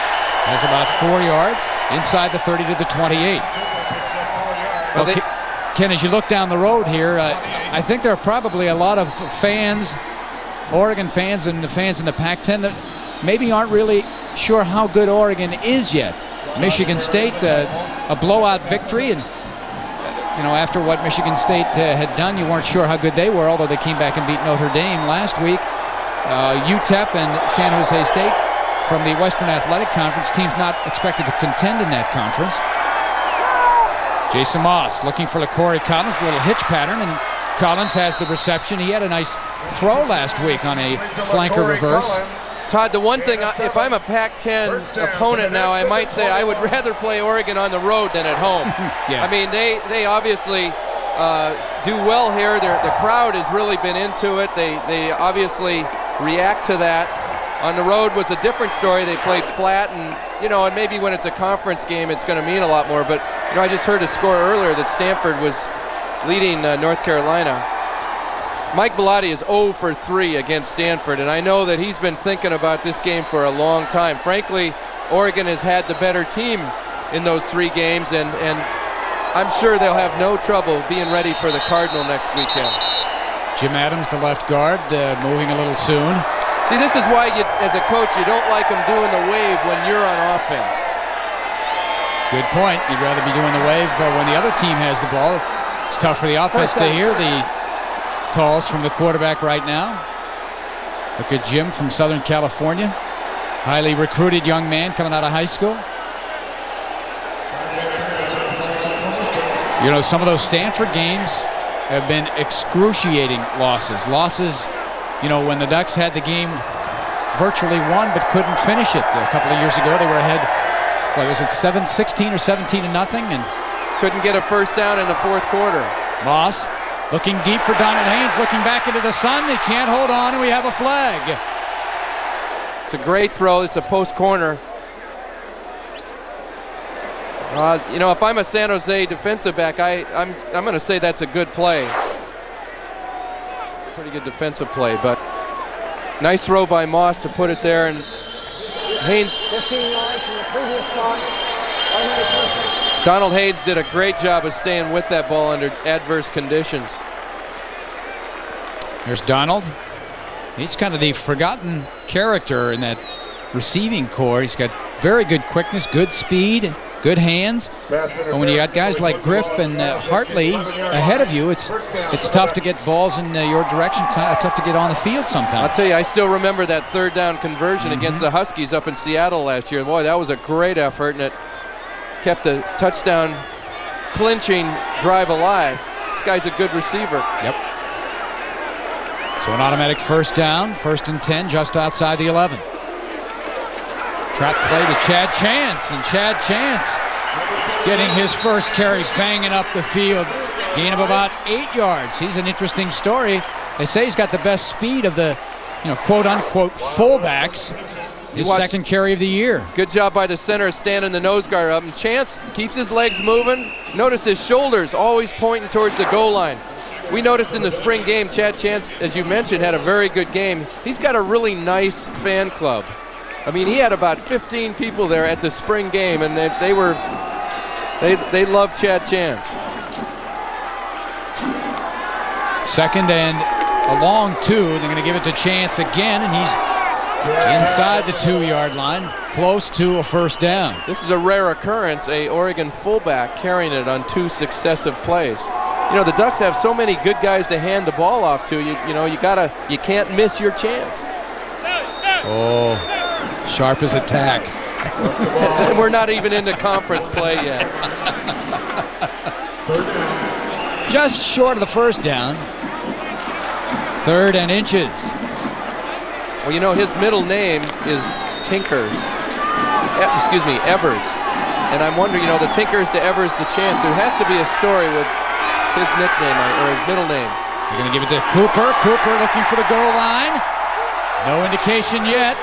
Has about 4 yards inside the 30 to the 28. Well, Ken, as you look down the road here, I think there are probably a lot of fans, Oregon fans and the fans in the Pac-10 that maybe aren't really sure how good Oregon is yet. Michigan State, a blowout victory, and after what Michigan State had done, you weren't sure how good they were, although they came back and beat Notre Dame last week. UTEP and San Jose State from the Western Athletic Conference, teams not expected to contend in that conference. Jason Moss looking for LaCorey Collins, a little hitch pattern, and Collins has the reception. He had a nice throw last week on a flanker reverse. Todd, the one thing, if I'm a Pac-10 opponent now, I might say I would rather play Oregon on the road than at home. Yeah. I mean, they obviously do well here. The crowd has really been into it. They obviously react to that. On the road was a different story. They played flat, and and maybe when it's a conference game, it's going to mean a lot more. But I just heard a score earlier that Stanford was leading North Carolina. Mike Bellotti is 0 for 3 against Stanford, and I know that he's been thinking about this game for a long time. Frankly, Oregon has had the better team in those 3 games, and I'm sure they'll have no trouble being ready for the Cardinal next weekend. Jim Adams, the left guard, moving a little soon. See, this is why, as a coach, you don't like them doing the wave when you're on offense. Good point. You'd rather be doing the wave when the other team has the ball. It's tough for the offense to hear the calls from the quarterback right now. Look at Jim from Southern California. Highly recruited young man coming out of high school. Some of those Stanford games have been excruciating losses. When the Ducks had the game virtually won but couldn't finish it. A couple of years ago, they were ahead, what was it, 16 or 17 to nothing, and couldn't get a first down in the fourth quarter. Moss looking deep for Donald Haynes, looking back into the sun. He can't hold on, and we have a flag. It's a great throw. It's a post corner. If I'm a San Jose defensive back, I'm going to say that's a good play. Pretty good defensive play, but nice throw by Moss to put it there, and Haynes. 15 yards from the previous spot. Donald Haynes did a great job of staying with that ball under adverse conditions. There's Donald. He's kind of the forgotten character in that receiving core. He's got very good quickness, good speed, good hands. And when you got guys like Griff and Hartley ahead of you, it's tough to get balls in your direction, tough to get on the field sometimes. I'll tell you, I still remember that third down conversion against the Huskies up in Seattle last year. Boy, that was a great effort, and it kept the touchdown clinching drive alive. This guy's a good receiver. Yep. So an automatic first down, 1st and 10, just outside the 11. Trap play to Chad Chance, and Chad Chance getting his first carry, banging up the field. Gain of about 8 yards. He's an interesting story. They say he's got the best speed of the, quote-unquote fullbacks. His second carry of the year. Good job by the center standing the nose guard up. And Chance keeps his legs moving. Notice his shoulders always pointing towards the goal line. We noticed in the spring game, Chad Chance, as you mentioned, had a very good game. He's got a really nice fan club. I mean, he had about 15 people there at the spring game, and they love Chad Chance. Second and a long 2. They're going to give it to Chance again, and he's inside the 2-yard line, close to a first down. This is a rare occurrence, a Oregon fullback carrying it on 2 successive plays. The Ducks have so many good guys to hand the ball off to. You can't miss your chance. Oh, sharp as a tack. We're not even into conference play yet. Just short of the first down. 3rd and inches. Well, his middle name is Evers. And I'm wondering, the Tinkers to Evers to Chance. There has to be a story with his nickname or his middle name. They're going to give it to Cooper. Cooper looking for the goal line. No indication yet.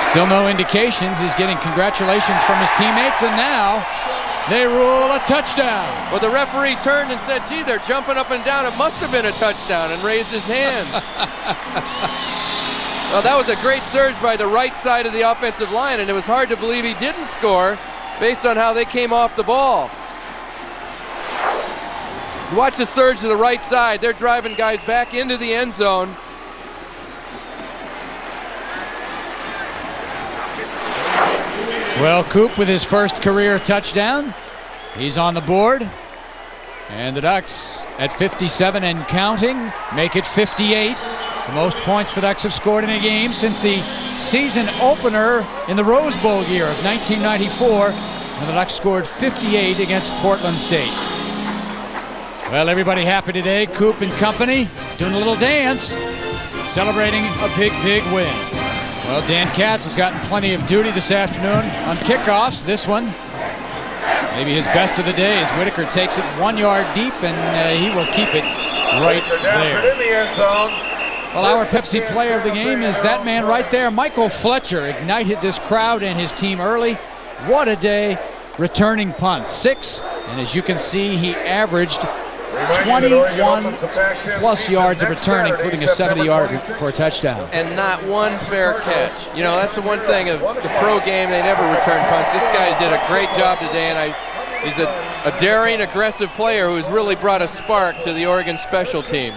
Still no indications. He's getting congratulations from his teammates, and now they rule a touchdown. Well, the referee turned and said, gee, they're jumping up and down. It must have been a touchdown, and raised his hands. Well, that was a great surge by the right side of the offensive line, and it was hard to believe he didn't score based on how they came off the ball. Watch the surge to the right side. They're driving guys back into the end zone. Well, Coop with his first career touchdown. He's on the board. And the Ducks at 57 and counting make it 58. The most points the Ducks have scored in a game since the season opener in the Rose Bowl year of 1994. And the Ducks scored 58 against Portland State. Well, everybody happy today. Coop and company doing a little dance, celebrating a big, big win. Well, Dan Katz has gotten plenty of duty this afternoon on kickoffs. This one, maybe his best of the day, as Whitaker takes it 1 yard deep, and he will keep it right there. In the end zone. Well, our Pepsi player of the game is that man right there, Michael Fletcher. Ignited this crowd and his team early. What a day. Returning punts, 6, and as you can see, he averaged 21 plus yards of return, including a 70-yard for a touchdown. And not one fair catch. You know, that's the one thing of the pro game, they never return punts. This guy did a great job today, and he's a daring, aggressive player who's really brought a spark to the Oregon special teams.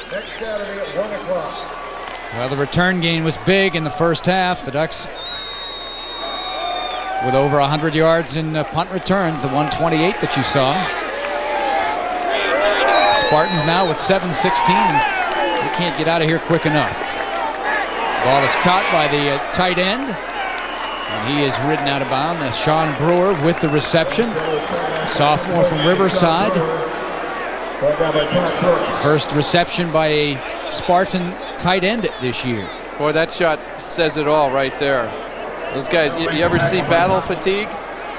Next Saturday at 1 o'clock. Well, the return gain was big in the first half. The Ducks with over 100 yards in punt returns, the 128 that you saw. Spartans now with 7:16, and they can't get out of here quick enough. Ball is caught by the tight end, and he is ridden out of bounds. Sean Brewer with the reception, sophomore from Riverside. First reception by a Spartan tight end this year. Boy, that shot says it all right there. Those guys, you ever see battle fatigue?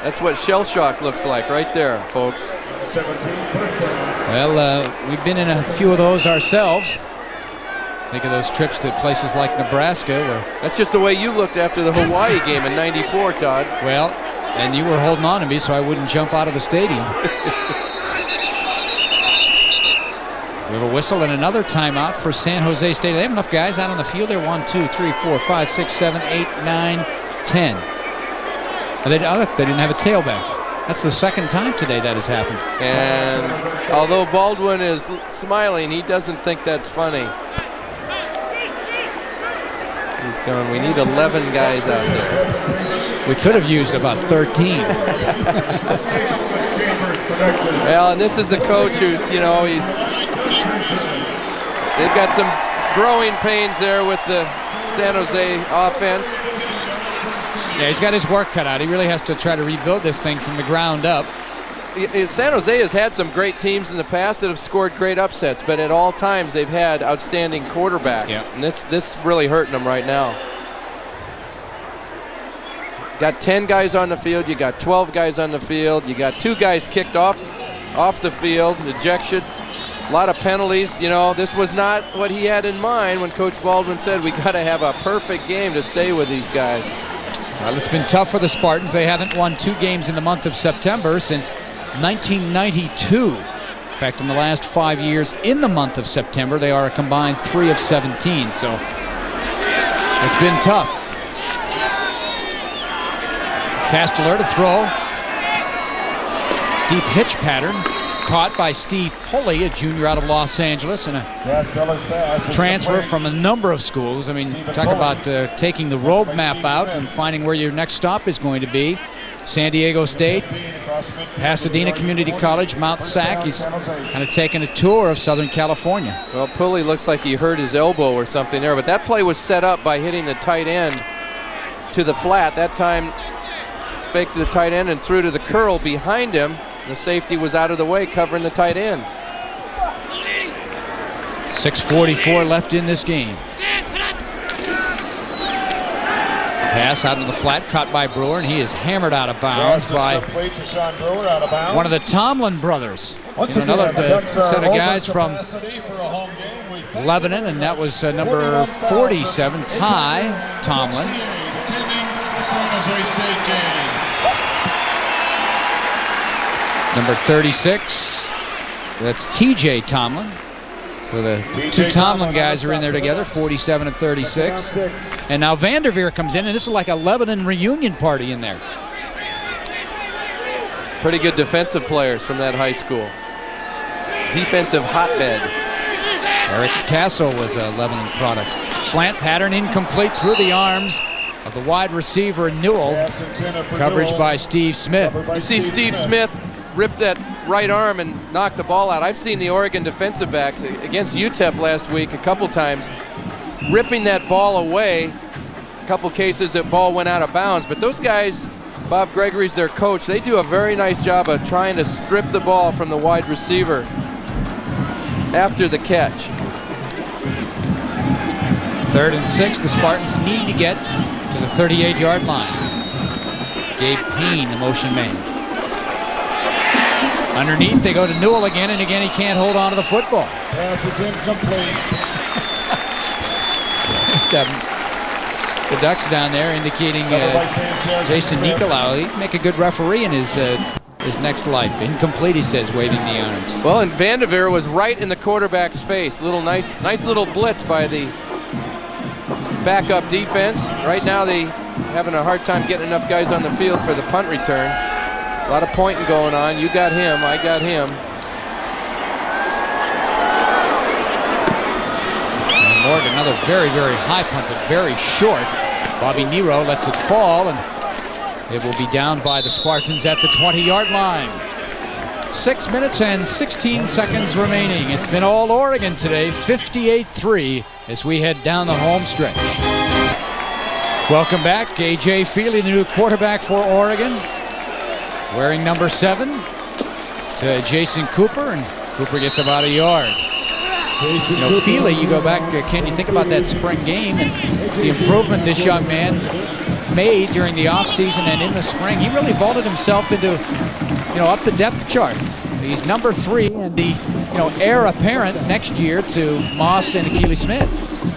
That's what shell shock looks like right there, folks. Well, we've been in a few of those ourselves. Think of those trips to places like Nebraska. Where that's just the way you looked after the Hawaii game in '94, Todd. Well, and you were holding on to me so I wouldn't jump out of the stadium. We have a whistle and another timeout for San Jose State. They have enough guys out on the field there. 1, 2, 3, 4, 5, 6, 7, 8, 9, 10. They didn't have a tailback. That's the second time today that has happened. And although Baldwin is smiling, he doesn't think that's funny. He's going, we need 11 guys out there. We could have used about 13. Well, and this is the coach who's, you know, they've got some growing pains there with the San Jose offense. Yeah, he's got his work cut out. He really has to try to rebuild this thing from the ground up. San Jose has had some great teams in the past that have scored great upsets, but at all times they've had outstanding quarterbacks. Yeah. And this really hurting them right now. Got 10 guys on the field. You got 12 guys on the field. You got 2 guys kicked off the field, ejection. A lot of penalties. You know, this was not what he had in mind when Coach Baldwin said we got to have a perfect game to stay with these guys. Well, it's been tough for the Spartans. They haven't won 2 games in the month of September since 1992. In fact, in the last 5 years in the month of September, they are a combined 3 of 17. So it's been tough. Casteller to throw. Deep hitch pattern. Caught by Steve Pulley, a junior out of Los Angeles, and a transfer from a number of schools. I mean, talk about taking the road map out and finding where your next stop is going to be. San Diego State, Pasadena Community College, Mount Sac. He's kind of taking a tour of Southern California. Well, Pulley looks like he hurt his elbow or something there, but that play was set up by hitting the tight end to the flat. That time, faked the tight end and threw to the curl behind him. The safety was out of the way, covering the tight end. 6:44 left in this game. Pass out of the flat, caught by Brewer, and he is hammered out of bounds by one of the Tomlin brothers. Another set of guys from Lebanon, and that was number 47, Ty Tomlin. Number 36, that's TJ Tomlin. So the 2 Tomlin guys are in there together, 47 and 36. And now Vanderveer comes in, and this is like a Lebanon reunion party in there. Pretty good defensive players from that high school. Defensive hotbed. Eric Castle was a Lebanon product. Slant pattern incomplete through the arms of the wide receiver Newell. Coverage by Steve Smith. You see Steve Smith rip that right arm and knock the ball out. I've seen the Oregon defensive backs against UTEP last week a couple times ripping that ball away. A couple cases that ball went out of bounds, but those guys, Bob Gregory's their coach, they do a very nice job of trying to strip the ball from the wide receiver after the catch. 3rd and 6, the Spartans need to get to the 38-yard line. Gabe Payne, the motion man. Underneath, they go to Newell again, and again he can't hold on to the football. Pass is incomplete. The Ducks down there indicating Jason Nicolau, he'd make a good referee in his next life. Incomplete, he says, waving the arms. Well, and Vanderveer was right in the quarterback's face. Nice little blitz by the backup defense. Right now they having a hard time getting enough guys on the field for the punt return. A lot of pointing going on. You got him, I got him. And Morgan, another very, very high punt, but very short. Bobby Nero lets it fall, and it will be down by the Spartans at the 20-yard line. 6 minutes and 16 seconds remaining. It's been all Oregon today, 58-3 as we head down the home stretch. Welcome back. A.J. Feely, the new quarterback for Oregon, wearing number 7 to Jason Cooper, and Cooper gets about a yard. You know, Feely, you go back, Ken, you think about that spring game and the improvement this young man made during the offseason and in the spring. He really vaulted himself into, up the depth chart. He's number 3 and the, heir apparent next year to Moss and Akili Smith.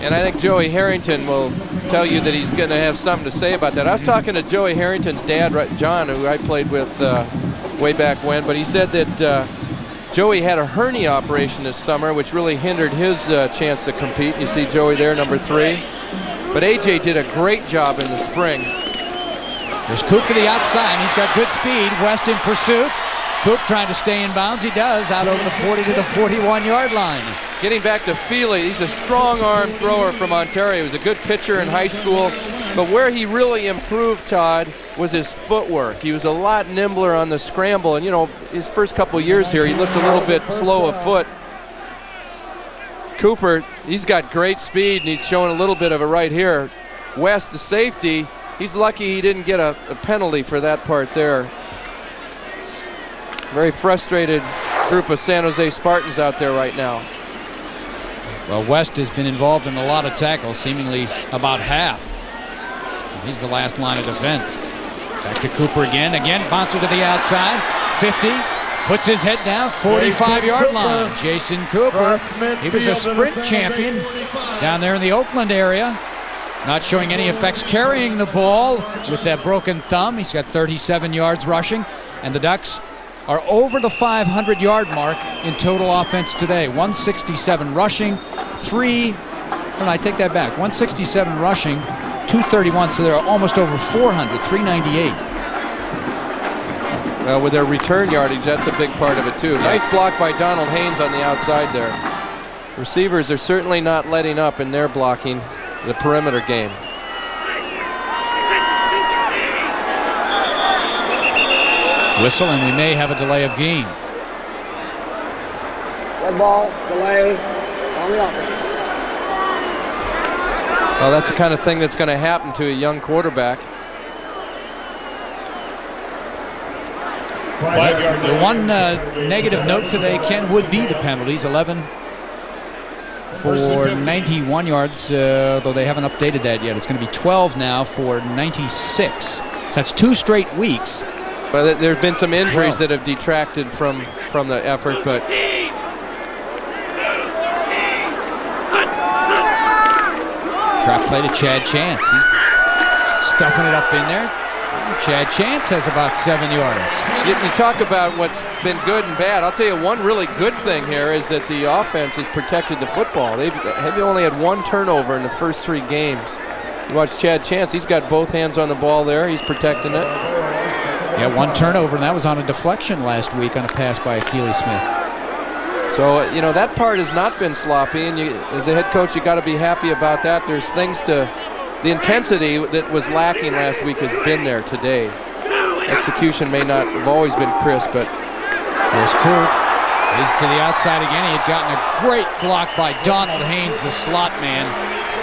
And I think Joey Harrington will tell you that he's going to have something to say about that. I was talking to Joey Harrington's dad, John, who I played with way back when, but he said that Joey had a hernia operation this summer, which really hindered his chance to compete. You see Joey there, number 3. But A.J. did a great job in the spring. There's Coop to the outside. He's got good speed. West in pursuit. Coop trying to stay in bounds. He does, out over the 40 to the 41-yard line. Getting back to Feely, he's a strong arm thrower from Ontario. He was a good pitcher in high school. But where he really improved, Todd, was his footwork. He was a lot nimbler on the scramble. And, his first couple years here, he looked a little bit slow of foot. Cooper, he's got great speed, and he's showing a little bit of it right here. West, the safety, he's lucky he didn't get a penalty for that part there. Very frustrated group of San Jose Spartans out there right now. Well, West has been involved in a lot of tackles, seemingly about half. He's the last line of defense. Back to Cooper again. Bouncer to the outside. 50. Puts his head down. 45-yard line. Jason Cooper. He was a sprint champion down there in the Oakland area. Not showing any effects carrying the ball with that broken thumb. He's got 37 yards rushing. And the Ducks are over the 500-yard mark in total offense today. 167 rushing. I take that back. 167 rushing. 231, so they're almost over 400, 398. Well, with their return yardage, that's a big part of it, too. Yeah. Nice block by Donald Haynes on the outside there. Receivers are certainly not letting up in their blocking the perimeter game. Whistle, and we may have a delay of game. Red ball, delay on the offense. Well, that's the kind of thing that's going to happen to a young quarterback. The one negative note today, Ken, would be the penalties. 11 for 91 yards, though they haven't updated that yet. It's going to be 12 now for 96. So that's 2 straight weeks. Well, there have been some injuries that have detracted from the effort, but trap play to Chad Chance. He's stuffing it up in there. Chad Chance has about 7 yards. You talk about what's been good and bad. I'll tell you one really good thing here is that the offense has protected the football. They've only had 1 turnover in the first 3 games. You watch Chad Chance. He's got both hands on the ball there. He's protecting it. Yeah, 1 turnover, and that was on a deflection last week on a pass by Akili Smith. So, that part has not been sloppy, and as a head coach, you got to be happy about that. There's things to the intensity that was lacking last week has been there today. Execution may not have always been crisp, but there's Coop. He's to the outside again. He had gotten a great block by Donald Haynes, the slot man.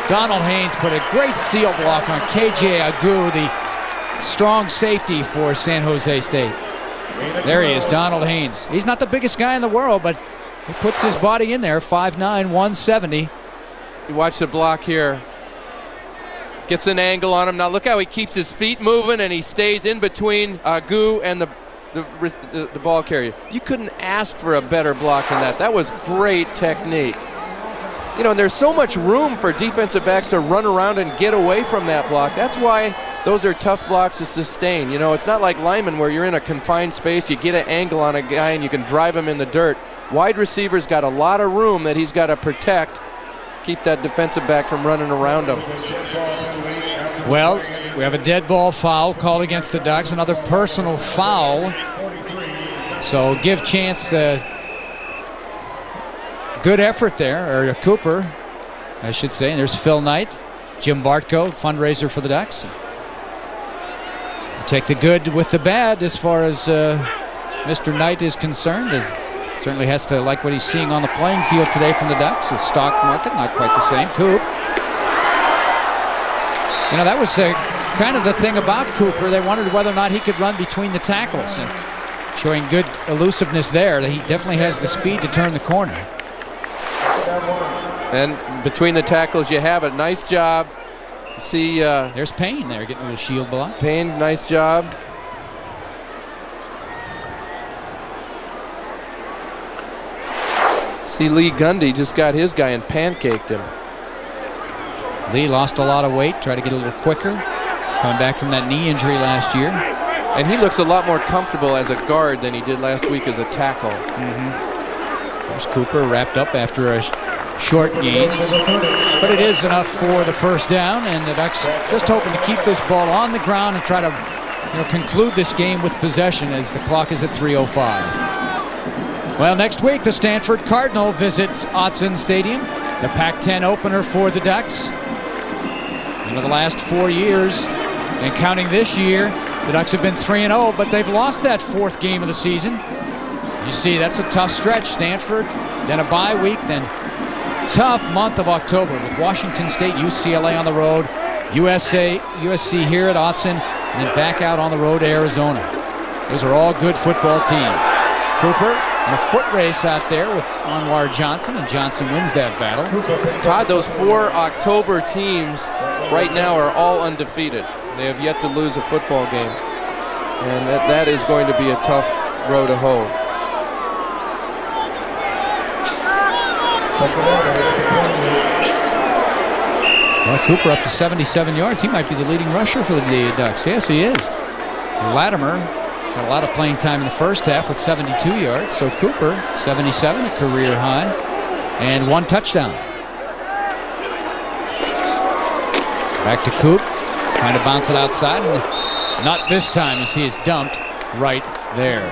Donald Haynes put a great seal block on KJ Agu, the strong safety for San Jose State. There he is, Donald Haynes. He's not the biggest guy in the world, but he puts his body in there, 5'9", 170. You watch the block here. Gets an angle on him. Now look how he keeps his feet moving and he stays in between Agu and the ball carrier. You couldn't ask for a better block than that. That was great technique. You know, and there's so much room for defensive backs to run around and get away from that block. That's why those are tough blocks to sustain. You know, it's not like linemen where you're in a confined space, you get an angle on a guy and you can drive him in the dirt. Wide receiver's got a lot of room that he's got to protect, keep that defensive back from running around him. Well, we have a dead ball foul called against the Ducks, another personal foul. So give Chance good effort there, or Cooper, I should say. And there's Phil Knight, Jim Bartko, fundraiser for the Ducks. Take the good with the bad as far as Mr. Knight is concerned. Certainly has to like what he's seeing on the playing field today from the Ducks. The stock market, not quite the same. Coop. You know, that was kind of the thing about Cooper. They wondered whether or not he could run between the tackles, and showing good elusiveness there. He definitely has the speed to turn the corner. And between the tackles, you have it. Nice job. You see, there's Payne there getting a little shield block. Payne, nice job. See, Lee Gundy just got his guy and pancaked him. Lee lost a lot of weight, tried to get a little quicker, coming back from that knee injury last year. And he looks a lot more comfortable as a guard than he did last week as a tackle. There's Cooper wrapped up after a short gain. But it is enough for the first down, and the Ducks just hoping to keep this ball on the ground and try to conclude this game with possession as the clock is at 3:05. Well, next week the Stanford Cardinal visits Autzen Stadium, the Pac-10 opener for the Ducks. The last 4 years, and counting this year, the Ducks have been 3-0, but they've lost that fourth game of the season. You see, that's a tough stretch. Stanford, then a bye week, then tough month of October with Washington State, UCLA on the road, USC here at Autzen, and then back out on the road to Arizona. Those are all good football teams. Cooper in a foot race out there with Anwar Johnson, and Johnson wins that battle. Todd, those 4 October teams right now are all undefeated. They have yet to lose a football game, and that is going to be a tough row to hoe. Well, Cooper up to 77 yards. He might be the leading rusher for the Ducks. Yes, he is. Latimer got a lot of playing time in the first half with 72 yards. So Cooper, 77, a career high, and 1 touchdown. Back to Coop, trying to bounce it outside, and not this time as he is dumped right there.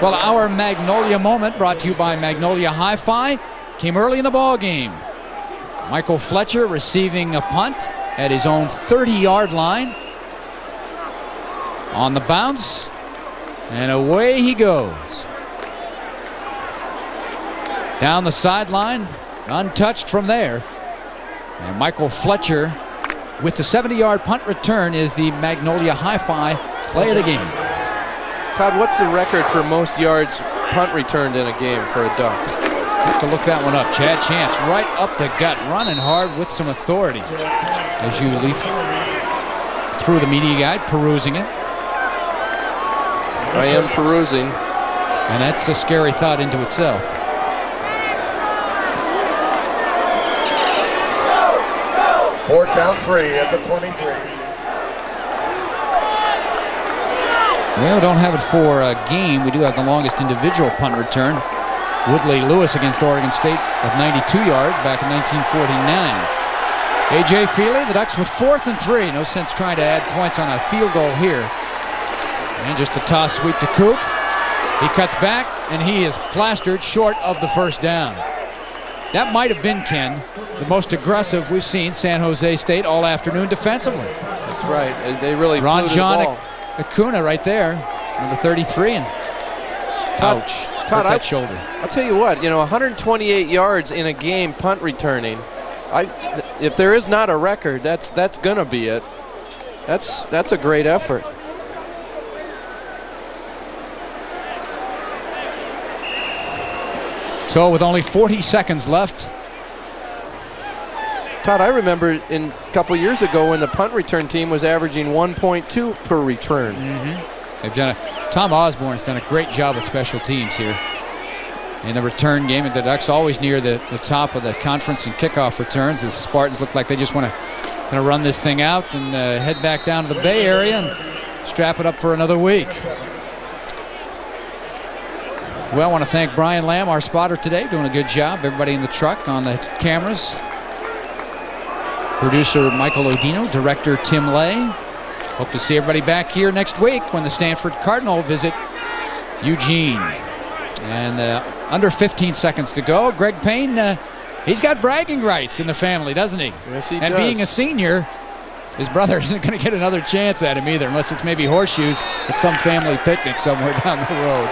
Well, our Magnolia moment, brought to you by Magnolia Hi-Fi, came early in the ball game. Michael Fletcher receiving a punt at his own 30-yard line. On the bounce, and away he goes. Down the sideline, untouched from there. And Michael Fletcher, with the 70-yard punt return, is the Magnolia Hi-Fi play of the game. Todd, what's the record for most yards punt returned in a game for a Duck? Have to look that one up. Chad Chance right up the gut, running hard with some authority. As you leaf through the media guide, perusing it. I am perusing. And that's a scary thought into itself. Fourth down 3 at the 23. Well, we don't have it for a game. We do have the longest individual punt return. Woodley Lewis against Oregon State of 92 yards back in 1949. A.J. Feely, the Ducks with 4th and 3. No sense trying to add points on a field goal here. And just a toss sweep to Coop. He cuts back, and he is plastered short of the first down. That might have been, Ken, the most aggressive we've seen San Jose State all afternoon defensively. That's right. They really Ron flew John the ball. Acuna right there, number 33, and ouch, hurt that shoulder. I'll tell you what, 128 yards in a game punt returning. If there is not a record, that's gonna be it. That's a great effort. So with only 40 seconds left. Todd, I remember a couple years ago when the punt return team was averaging 1.2 per return. They've done Tom Osborne's done a great job at special teams here in the return game, and the Ducks always near the top of the conference in kickoff returns, as the Spartans look like they just want to run this thing out and head back down to the Bay Area and strap it up for another week. Well, I want to thank Brian Lamb, our spotter today, doing a good job. Everybody in the truck, on the cameras. Producer Michael Odino, director Tim Lay. Hope to see everybody back here next week when the Stanford Cardinal visit Eugene. And under 15 seconds to go. Greg Payne, he's got bragging rights in the family, doesn't he? Yes, he and does. Being a senior, his brother isn't going to get another chance at him either, unless it's maybe horseshoes at some family picnic somewhere down the road.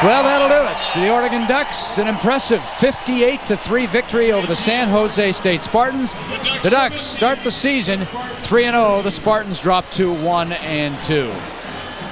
Well, that'll do it. The Oregon Ducks, an impressive 58-3 victory over the San Jose State Spartans. The Ducks start the season 3-0. The Spartans drop to 1-2.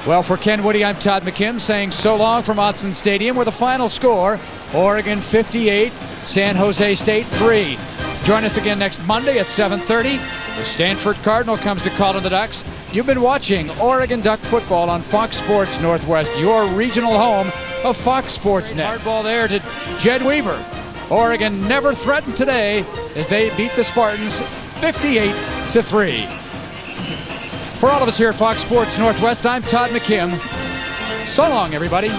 Well, for Ken Woody, I'm Todd McKim saying so long from Autzen Stadium, where the final score, Oregon 58, San Jose State 3. Join us again next Monday at 7:30. The Stanford Cardinal comes to call on the Ducks. You've been watching Oregon Duck football on Fox Sports Northwest, your regional home of Fox Sports Net. Hard ball there to Jed Weaver. Oregon never threatened today as they beat the Spartans 58-3. For all of us here at Fox Sports Northwest, I'm Todd McKim. So long, everybody.